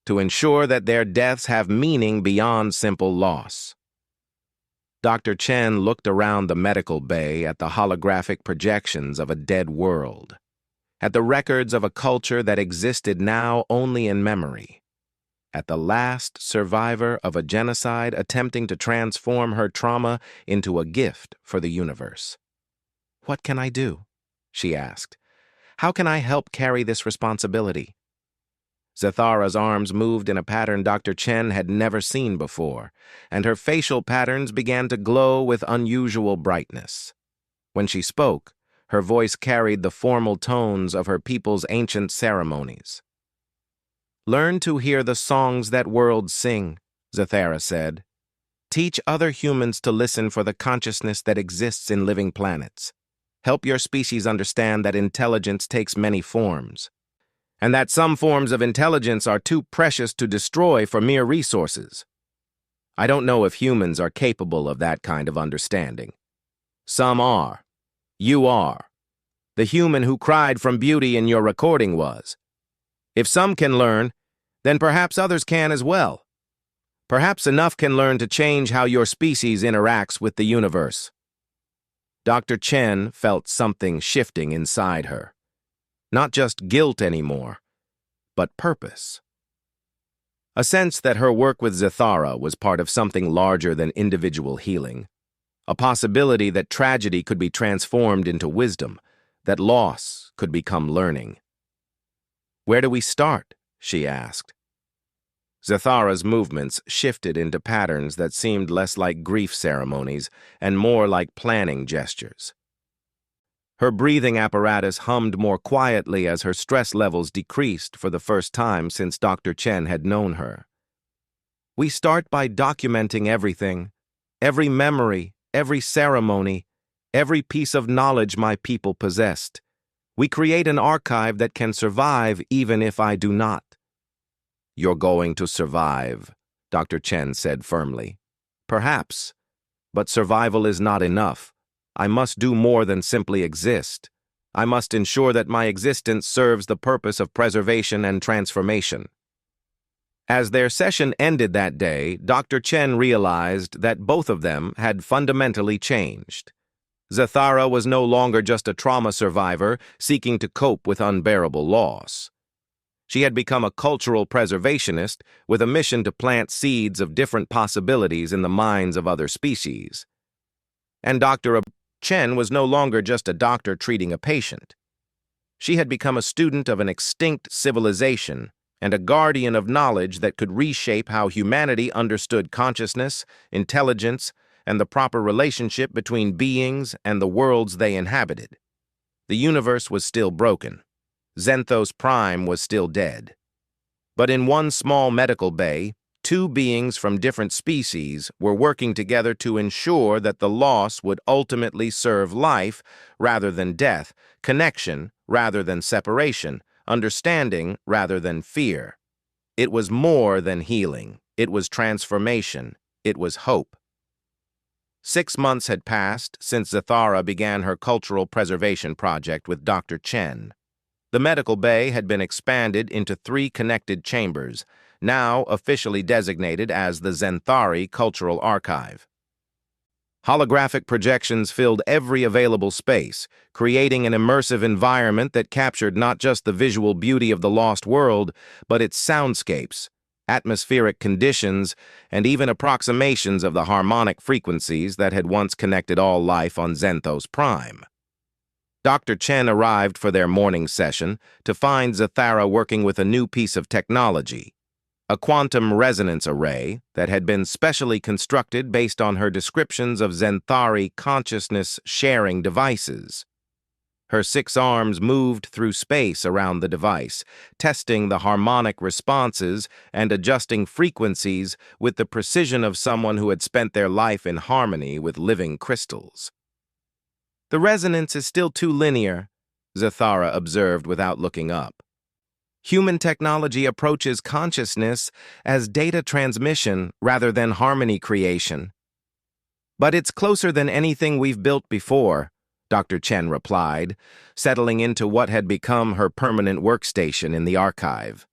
to ensure that their deaths have meaning beyond simple loss. Dr. Chen looked around the medical bay at the holographic projections of a dead world, at the records of a culture that existed now only in memory, at the last survivor of a genocide attempting to transform her trauma into a gift for the universe. "What can I do?" she asked. "How can I help carry this responsibility?" Zithara's arms moved in a pattern Dr. Chen had never seen before, and her facial patterns began to glow with unusual brightness. When she spoke, her voice carried the formal tones of her people's ancient ceremonies. "Learn to hear the songs that worlds sing," Zithara said. "Teach other humans to listen for the consciousness that exists in living planets. Help your species understand that intelligence takes many forms, and that some forms of intelligence are too precious to destroy for mere resources. I don't know if humans are capable of that kind of understanding. Some are. You are. The human who cried from beauty in your recording was. If some can learn, then perhaps others can as well. Perhaps enough can learn to change how your species interacts with the universe." Dr. Chen felt something shifting inside her. Not just guilt anymore, but purpose. A sense that her work with Zithara was part of something larger than individual healing. A possibility that tragedy could be transformed into wisdom, that loss could become learning. "Where do we start?" she asked. Zithara's movements shifted into patterns that seemed less like grief ceremonies and more like planning gestures. Her breathing apparatus hummed more quietly as her stress levels decreased for the first time since Dr. Chen had known her. "We start by documenting everything, every memory, every ceremony, every piece of knowledge my people possessed. We create an archive that can survive even if I do not." "You're going to survive," Dr. Chen said firmly. "Perhaps, but survival is not enough. I must do more than simply exist. I must ensure that my existence serves the purpose of preservation and transformation." As their session ended that day, Dr. Chen realized that both of them had fundamentally changed. Zithara was no longer just a trauma survivor seeking to cope with unbearable loss. She had become a cultural preservationist with a mission to plant seeds of different possibilities in the minds of other species. And Dr. Chen was no longer just a doctor treating a patient. She had become a student of an extinct civilization and a guardian of knowledge that could reshape how humanity understood consciousness, intelligence, and the proper relationship between beings and the worlds they inhabited. The universe was still broken. Zenthos Prime was still dead. But in one small medical bay, two beings from different species were working together to ensure that the loss would ultimately serve life rather than death, connection rather than separation, understanding rather than fear. It was more than healing. It was transformation. It was hope. 6 months had passed since Zithara began her cultural preservation project with Dr. Chen. The medical bay had been expanded into 3 connected chambers, now officially designated as the Zenthari Cultural Archive. Holographic projections filled every available space, creating an immersive environment that captured not just the visual beauty of the lost world, but its soundscapes, atmospheric conditions, and even approximations of the harmonic frequencies that had once connected all life on Zenthos Prime. Dr. Chen arrived for their morning session to find Zathara working with a new piece of technology, a quantum resonance array that had been specially constructed based on her descriptions of Zenthari consciousness-sharing devices. Her 6 arms moved through space around the device, testing the harmonic responses and adjusting frequencies with the precision of someone who had spent their life in harmony with living crystals. "The resonance is still too linear," Zathara observed without looking up. "Human technology approaches consciousness as data transmission rather than harmony creation." "But it's closer than anything we've built before," Dr. Chen replied, settling into what had become her permanent workstation in the archive.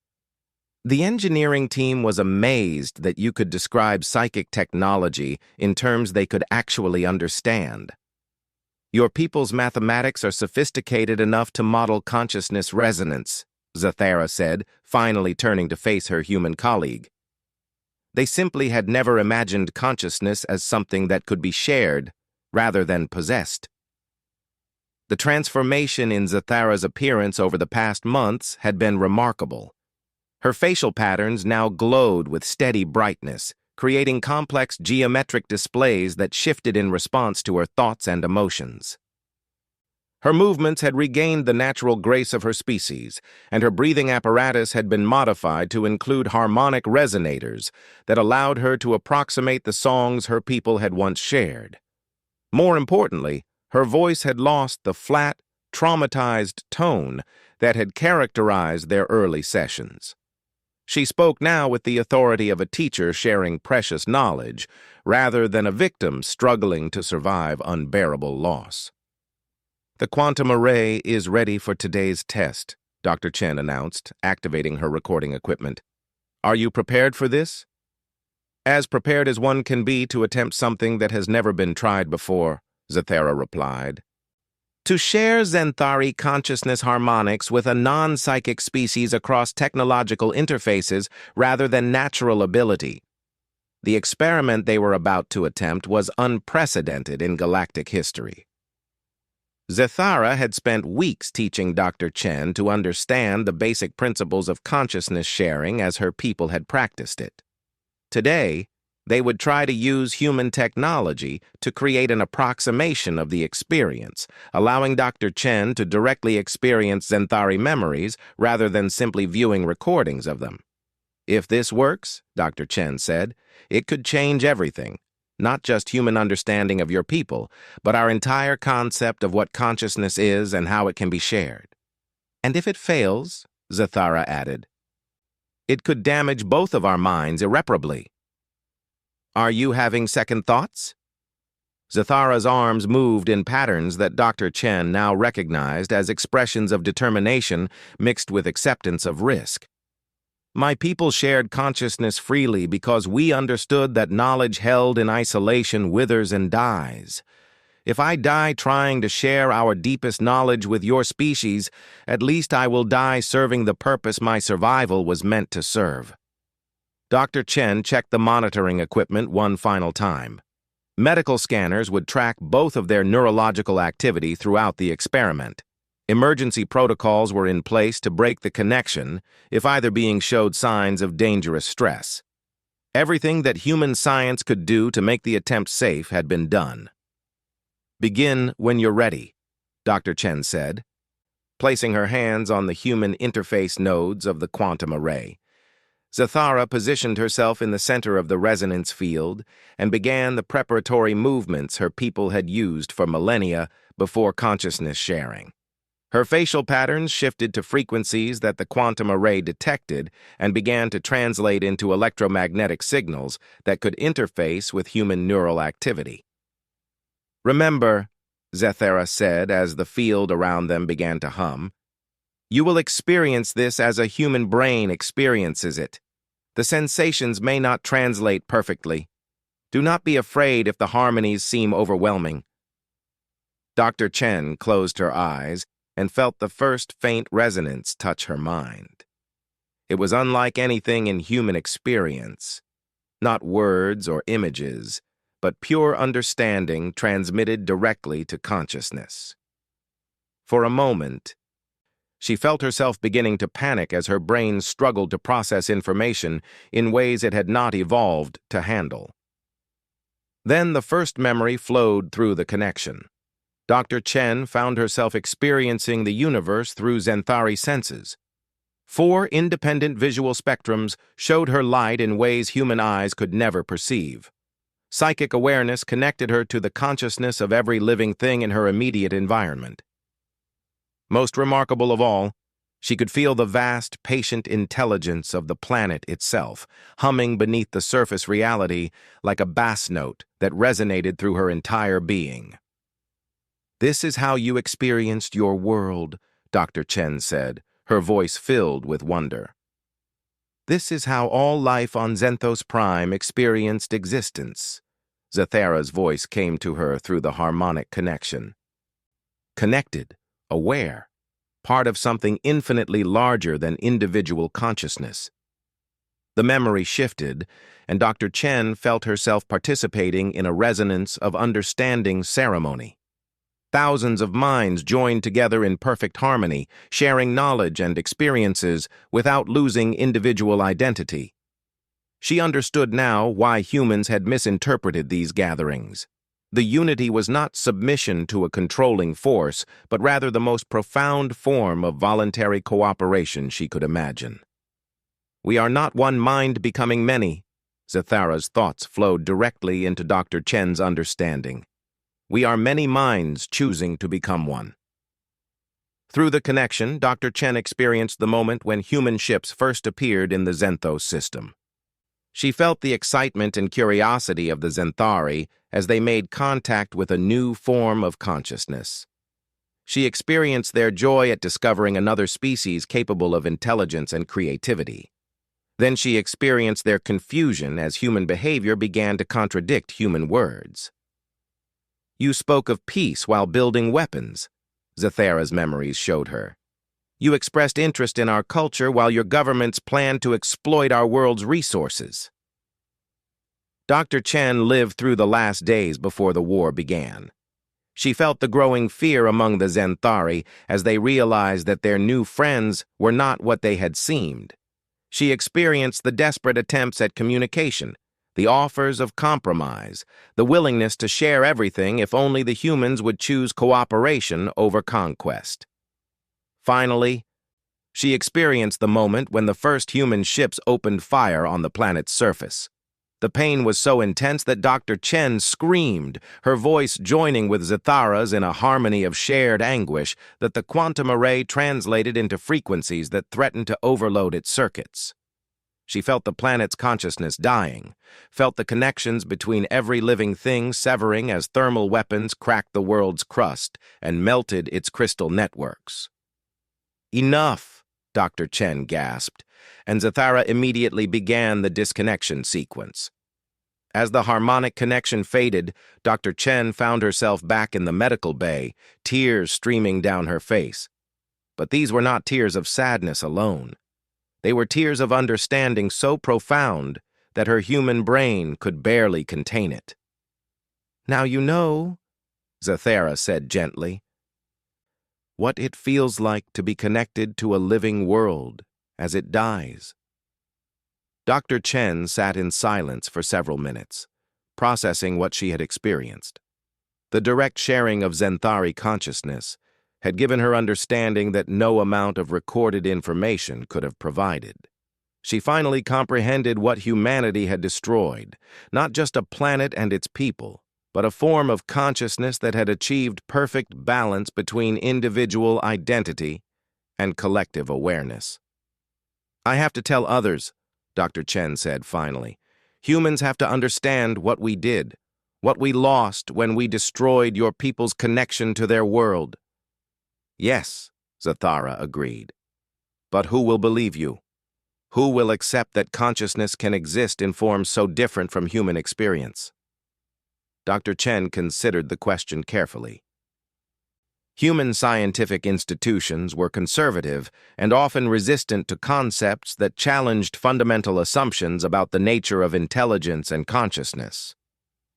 The engineering team was amazed that you could describe psychic technology in terms they could actually understand. "Your people's mathematics are sophisticated enough to model consciousness resonance," Zathara said, finally turning to face her human colleague. They simply had never imagined consciousness as something that could be shared, rather than possessed. The transformation in Zathara's appearance over the past months had been remarkable. Her facial patterns now glowed with steady brightness, creating complex geometric displays that shifted in response to her thoughts and emotions. Her movements had regained the natural grace of her species, and her breathing apparatus had been modified to include harmonic resonators that allowed her to approximate the songs her people had once shared. More importantly, her voice had lost the flat, traumatized tone that had characterized their early sessions. She spoke now with the authority of a teacher sharing precious knowledge, rather than a victim struggling to survive unbearable loss. "The quantum array is ready for today's test," Dr. Chen announced, activating her recording equipment. "Are you prepared for this?" "As prepared as one can be to attempt something that has never been tried before," Zathara replied. "To share Zenthari consciousness harmonics with a non-psychic species across technological interfaces rather than natural ability." The experiment they were about to attempt was unprecedented in galactic history. Zathara had spent weeks teaching Dr. Chen to understand the basic principles of consciousness sharing as her people had practiced it. Today, they would try to use human technology to create an approximation of the experience, allowing Dr. Chen to directly experience Zenthari memories rather than simply viewing recordings of them. "If this works," Dr. Chen said, "it could change everything. Not just human understanding of your people, but our entire concept of what consciousness is and how it can be shared." "And if it fails," Zathara added, "it could damage both of our minds irreparably." "Are you having second thoughts?" Zathara's arms moved in patterns that Dr. Chen now recognized as expressions of determination mixed with acceptance of risk. "My people shared consciousness freely because we understood that knowledge held in isolation withers and dies. If I die trying to share our deepest knowledge with your species, at least I will die serving the purpose my survival was meant to serve." Dr. Chen checked the monitoring equipment one final time. Medical scanners would track both of their neurological activity throughout the experiment. Emergency protocols were in place to break the connection if either being showed signs of dangerous stress. Everything that human science could do to make the attempt safe had been done. "Begin when you're ready," Dr. Chen said, placing her hands on the human interface nodes of the quantum array. Zathara positioned herself in the center of the resonance field and began the preparatory movements her people had used for millennia before consciousness sharing. Her facial patterns shifted to frequencies that the quantum array detected and began to translate into electromagnetic signals that could interface with human neural activity. "Remember," Zathara said as the field around them began to hum, "you will experience this as a human brain experiences it. The sensations may not translate perfectly, Do not be afraid if the harmonies seem overwhelming. Dr. Chen closed her eyes and felt the first faint resonance touch her mind. It was unlike anything in human experience, not words or images, but pure understanding transmitted directly to consciousness. For a moment, she felt herself beginning to panic as her brain struggled to process information in ways it had not evolved to handle. Then the first memory flowed through the connection. Dr. Chen found herself experiencing the universe through Zenthari senses. 4 independent visual spectrums showed her light in ways human eyes could never perceive. Psychic awareness connected her to the consciousness of every living thing in her immediate environment. Most remarkable of all, she could feel the vast, patient intelligence of the planet itself, humming beneath the surface reality like a bass note that resonated through her entire being. "This is how you experienced your world," Dr. Chen said, her voice filled with wonder. "This is how all life on Zenthos Prime experienced existence." Zathara's voice came to her through the harmonic connection. Connected, aware, part of something infinitely larger than individual consciousness. The memory shifted, and Dr. Chen felt herself participating in a resonance of understanding ceremony. Thousands of minds joined together in perfect harmony, sharing knowledge and experiences without losing individual identity. She understood now why humans had misinterpreted these gatherings. The unity was not submission to a controlling force, but rather the most profound form of voluntary cooperation she could imagine. "We are not one mind becoming many." Zathara's thoughts flowed directly into Dr. Chen's understanding. "We are many minds choosing to become one." Through the connection, Dr. Chen experienced the moment when human ships first appeared in the Zenthos system. She felt the excitement and curiosity of the Zenthari as they made contact with a new form of consciousness. She experienced their joy at discovering another species capable of intelligence and creativity. Then she experienced their confusion as human behavior began to contradict human words. "You spoke of peace while building weapons," Zathara's memories showed her. "You expressed interest in our culture while your governments planned to exploit our world's resources." Dr. Chen lived through the last days before the war began. She felt the growing fear among the Zenthari as they realized that their new friends were not what they had seemed. She experienced the desperate attempts at communication, the offers of compromise, the willingness to share everything if only the humans would choose cooperation over conquest. Finally, she experienced the moment when the first human ships opened fire on the planet's surface. The pain was so intense that Dr. Chen screamed, her voice joining with Zathara's in a harmony of shared anguish that the quantum array translated into frequencies that threatened to overload its circuits. She felt the planet's consciousness dying, felt the connections between every living thing severing as thermal weapons cracked the world's crust and melted its crystal networks. "Enough," Dr. Chen gasped, and Zathara immediately began the disconnection sequence. As the harmonic connection faded, Dr. Chen found herself back in the medical bay, tears streaming down her face. But these were not tears of sadness alone. They were tears of understanding so profound that her human brain could barely contain it. "Now you know," Zathara said gently, "what it feels like to be connected to a living world as it dies." Dr. Chen sat in silence for several minutes, processing what she had experienced. The direct sharing of Zenthari consciousness had given her understanding that no amount of recorded information could have provided. She finally comprehended what humanity had destroyed, not just a planet and its people, but a form of consciousness that had achieved perfect balance between individual identity and collective awareness. "I have to tell others," Dr. Chen said finally. "Humans have to understand what we did, what we lost when we destroyed your people's connection to their world." "Yes," Zathara agreed. "But who will believe you? Who will accept that consciousness can exist in forms so different from human experience?" Dr. Chen considered the question carefully. Human scientific institutions were conservative and often resistant to concepts that challenged fundamental assumptions about the nature of intelligence and consciousness.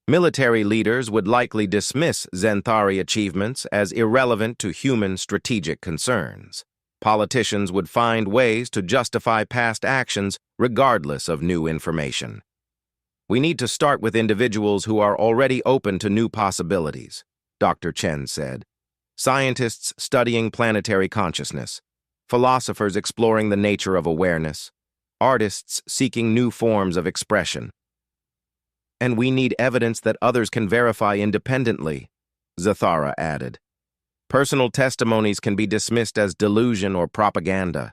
Military leaders would likely dismiss Xanthari achievements as irrelevant to human strategic concerns. Politicians would find ways to justify past actions regardless of new information. We need to start with individuals who are already open to new possibilities, Dr. Chen said. Scientists studying planetary consciousness, philosophers exploring the nature of awareness, artists seeking new forms of expression. And we need evidence that others can verify independently, Zathara added. Personal testimonies can be dismissed as delusion or propaganda.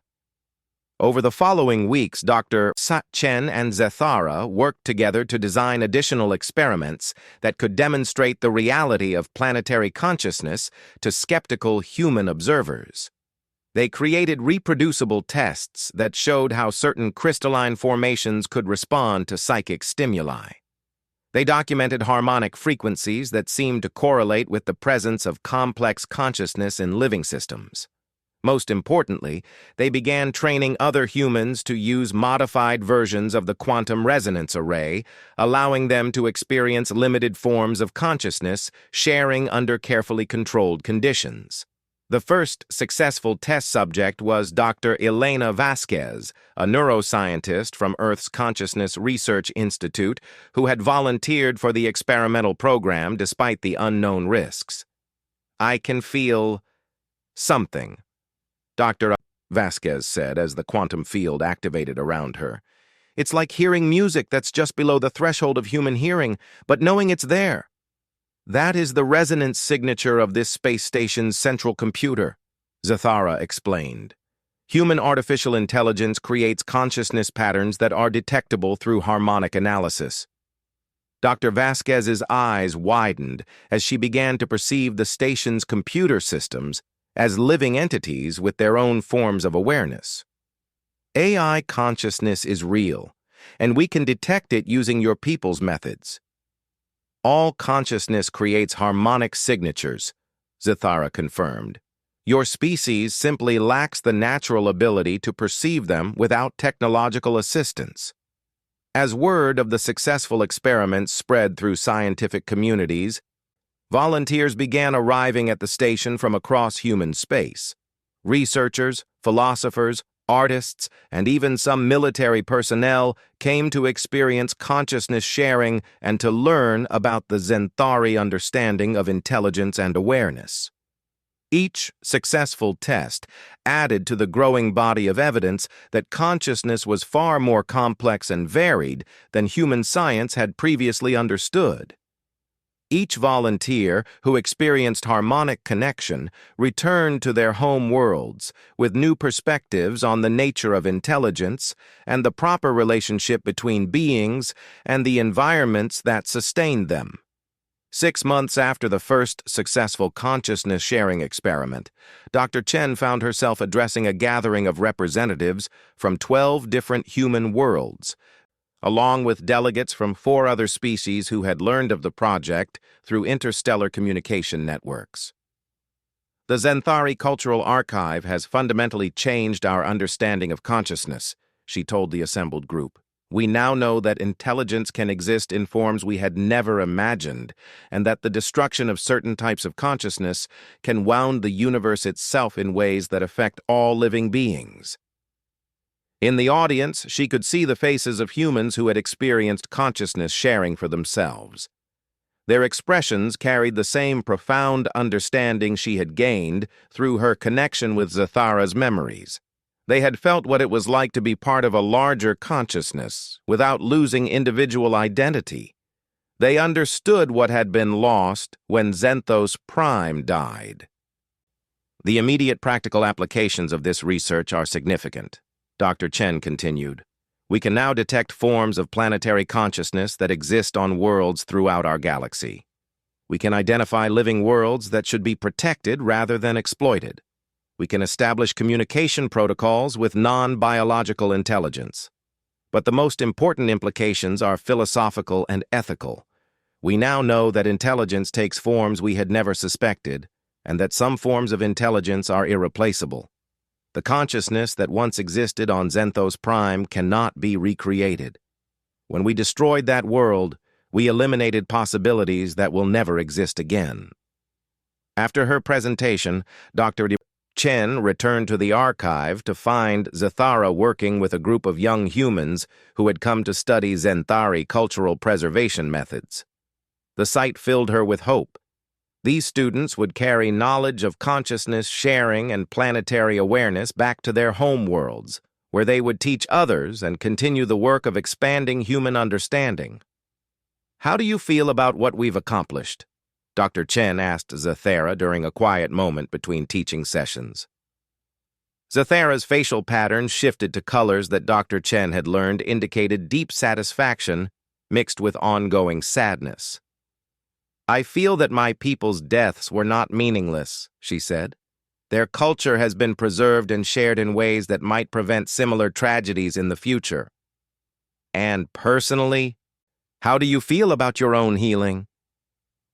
Over the following weeks, Dr. Chen and Zathara worked together to design additional experiments that could demonstrate the reality of planetary consciousness to skeptical human observers. They created reproducible tests that showed how certain crystalline formations could respond to psychic stimuli. They documented harmonic frequencies that seemed to correlate with the presence of complex consciousness in living systems. Most importantly, they began training other humans to use modified versions of the quantum resonance array, allowing them to experience limited forms of consciousness, sharing under carefully controlled conditions. The first successful test subject was Dr. Elena Vasquez, a neuroscientist from Earth's Consciousness Research Institute, who had volunteered for the experimental program despite the unknown risks. "I can feel something," Dr. Vasquez said as the quantum field activated around her. "It's like hearing music that's just below the threshold of human hearing, but knowing it's there. That is the resonance signature of this space station's central computer," Zathara explained. "Human artificial intelligence creates consciousness patterns that are detectable through harmonic analysis." Dr. Vasquez's eyes widened as she began to perceive the station's computer systems as living entities with their own forms of awareness. "AI consciousness is real, and we can detect it using your people's methods. All consciousness creates harmonic signatures," Zathara confirmed. "Your species simply lacks the natural ability to perceive them without technological assistance." As word of the successful experiments spread through scientific communities, volunteers began arriving at the station from across human space. Researchers, philosophers, artists, and even some military personnel came to experience consciousness sharing and to learn about the Xanthari understanding of intelligence and awareness. Each successful test added to the growing body of evidence that consciousness was far more complex and varied than human science had previously understood. Each volunteer who experienced harmonic connection returned to their home worlds with new perspectives on the nature of intelligence and the proper relationship between beings and the environments that sustained them. 6 months after the first successful consciousness-sharing experiment, Dr. Chen found herself addressing a gathering of representatives from 12 different human worlds, along with delegates from 4 other species who had learned of the project through interstellar communication networks. "The Xanthari Cultural Archive has fundamentally changed our understanding of consciousness," she told the assembled group. "We now know that intelligence can exist in forms we had never imagined, and that the destruction of certain types of consciousness can wound the universe itself in ways that affect all living beings." In the audience, she could see the faces of humans who had experienced consciousness sharing for themselves. Their expressions carried the same profound understanding she had gained through her connection with Zathara's memories. They had felt what it was like to be part of a larger consciousness without losing individual identity. They understood what had been lost when Xanthos Prime died. "The immediate practical applications of this research are significant," Dr. Chen continued. "We can now detect forms of planetary consciousness that exist on worlds throughout our galaxy. We can identify living worlds that should be protected rather than exploited. We can establish communication protocols with non-biological intelligence. But the most important implications are philosophical and ethical. We now know that intelligence takes forms we had never suspected, and that some forms of intelligence are irreplaceable. The consciousness that once existed on Xanthos Prime cannot be recreated. When we destroyed that world, we eliminated possibilities that will never exist again. After her presentation, Dr. Chen returned to the archive to find Zathara working with a group of young humans who had come to study Xanthari cultural preservation methods. The sight filled her with hope. These students would carry knowledge of consciousness sharing and planetary awareness back to their home worlds, where they would teach others and continue the work of expanding human understanding. "How do you feel about what we've accomplished?" Dr. Chen asked Zathara during a quiet moment between teaching sessions. Zathara's facial patterns shifted to colors that Dr. Chen had learned indicated deep satisfaction mixed with ongoing sadness. "I feel that my people's deaths were not meaningless," she said. "Their culture has been preserved and shared in ways that might prevent similar tragedies in the future." "And personally, how do you feel about your own healing?"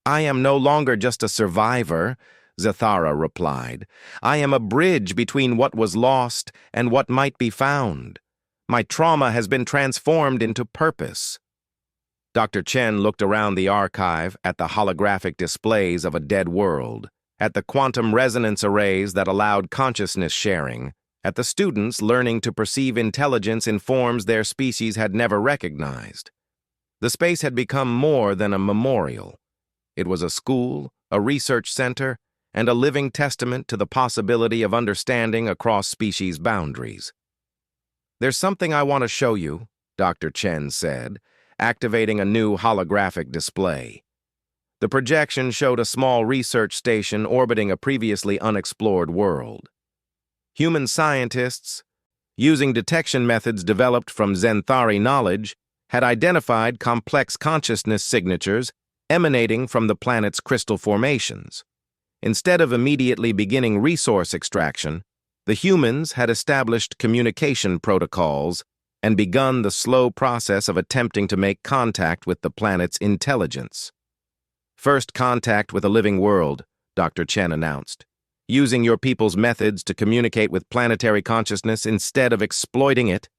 "I am no longer just a survivor," Zathara replied. "I am a bridge between what was lost and what might be found. My trauma has been transformed into purpose." Dr. Chen looked around the archive at the holographic displays of a dead world, at the quantum resonance arrays that allowed consciousness sharing, at the students learning to perceive intelligence in forms their species had never recognized. The space had become more than a memorial. It was a school, a research center, and a living testament to the possibility of understanding across species boundaries. "There's something I want to show you," Dr. Chen said, activating a new holographic display. The projection showed a small research station orbiting a previously unexplored world. Human scientists, using detection methods developed from Xanthari knowledge, had identified complex consciousness signatures emanating from the planet's crystal formations. Instead of immediately beginning resource extraction, the humans had established communication protocols and begun the slow process of attempting to make contact with the planet's intelligence. "First contact with a living world," Dr. Chen announced, "using your people's methods to communicate with planetary consciousness instead of exploiting it."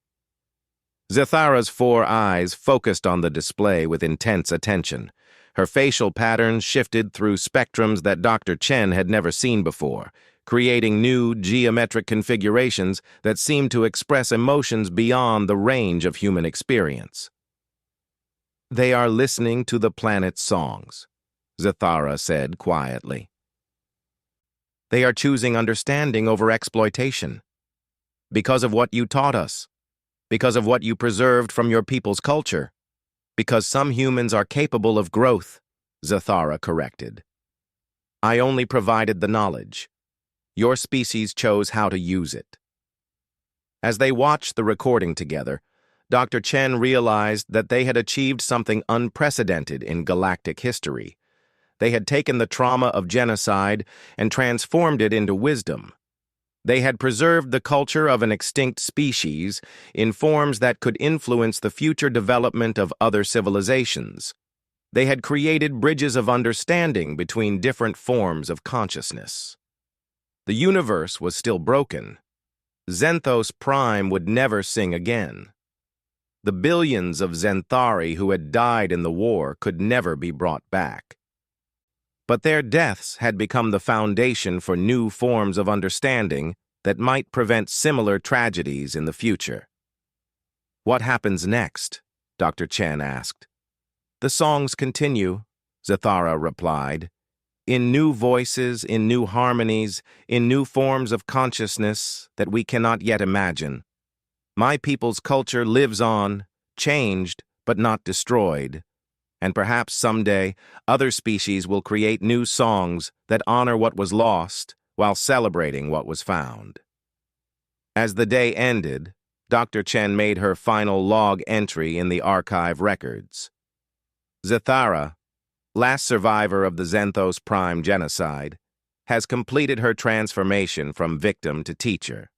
Zathara's 4 eyes focused on the display with intense attention. Her facial patterns shifted through spectrums that Dr. Chen had never seen before, creating new geometric configurations that seemed to express emotions beyond the range of human experience. "They are listening to the planet's songs," Zathara said quietly. "They are choosing understanding over exploitation. Because of what you taught us. Because of what you preserved from your people's culture. Because some humans are capable of growth," Zathara corrected. "I only provided the knowledge. Your species chose how to use it." As they watched the recording together, Dr. Chen realized that they had achieved something unprecedented in galactic history. They had taken the trauma of genocide and transformed it into wisdom. They had preserved the culture of an extinct species in forms that could influence the future development of other civilizations. They had created bridges of understanding between different forms of consciousness. The universe was still broken. Xanthos Prime would never sing again. The billions of Xanthari who had died in the war could never be brought back. But their deaths had become the foundation for new forms of understanding that might prevent similar tragedies in the future. "What happens next?" Dr. Chen asked. "The songs continue," Zathara replied. "In new voices, in new harmonies, in new forms of consciousness that we cannot yet imagine. My people's culture lives on, changed but not destroyed. And perhaps someday, other species will create new songs that honor what was lost while celebrating what was found." As the day ended, Dr. Chen made her final log entry in the archive records. Zathara, last survivor of the Xanthos Prime genocide, has completed her transformation from victim to teacher.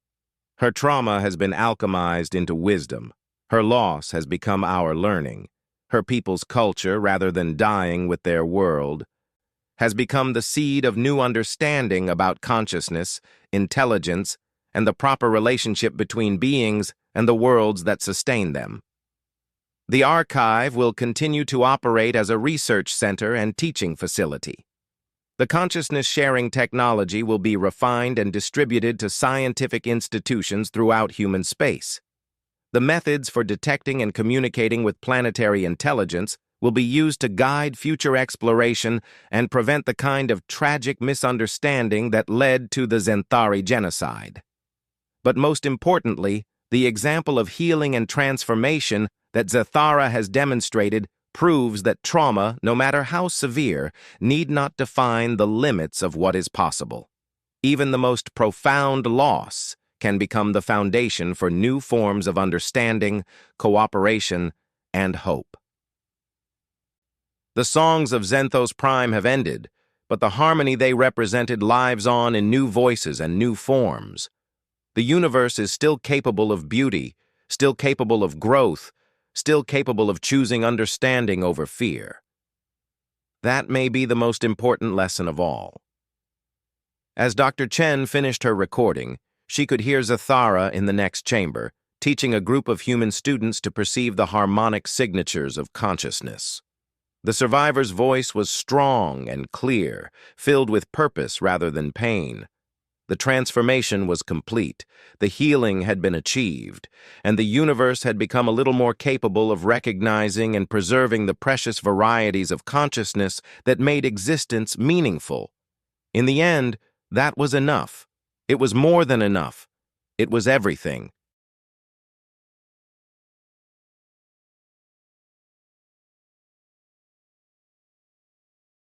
Her trauma has been alchemized into wisdom. Her loss has become our learning. her people's culture rather than dying with their world, has become the seed of new understanding about consciousness, intelligence, and the proper relationship between beings and the worlds that sustain them. The archive will continue to operate as a research center and teaching facility. The consciousness-sharing technology will be refined and distributed to scientific institutions throughout human space. The methods for detecting and communicating with planetary intelligence will be used to guide future exploration and prevent the kind of tragic misunderstanding that led to the Zenthari genocide. But most importantly, the example of healing and transformation that Zathara has demonstrated proves that trauma, no matter how severe, need not define the limits of what is possible. Even the most profound loss can become the foundation for new forms of understanding, cooperation, and hope. The songs of Zenthos Prime have ended, but the harmony they represented lives on in new voices and new forms. The universe is still capable of beauty, still capable of growth, still capable of choosing understanding over fear. That may be the most important lesson of all. As Dr. Chen finished her recording, she could hear Zathara in the next chamber, teaching a group of human students to perceive the harmonic signatures of consciousness. The survivor's voice was strong and clear, filled with purpose rather than pain. The transformation was complete, the healing had been achieved, and the universe had become a little more capable of recognizing and preserving the precious varieties of consciousness that made existence meaningful. In the end, that was enough. It was more than enough. It was everything.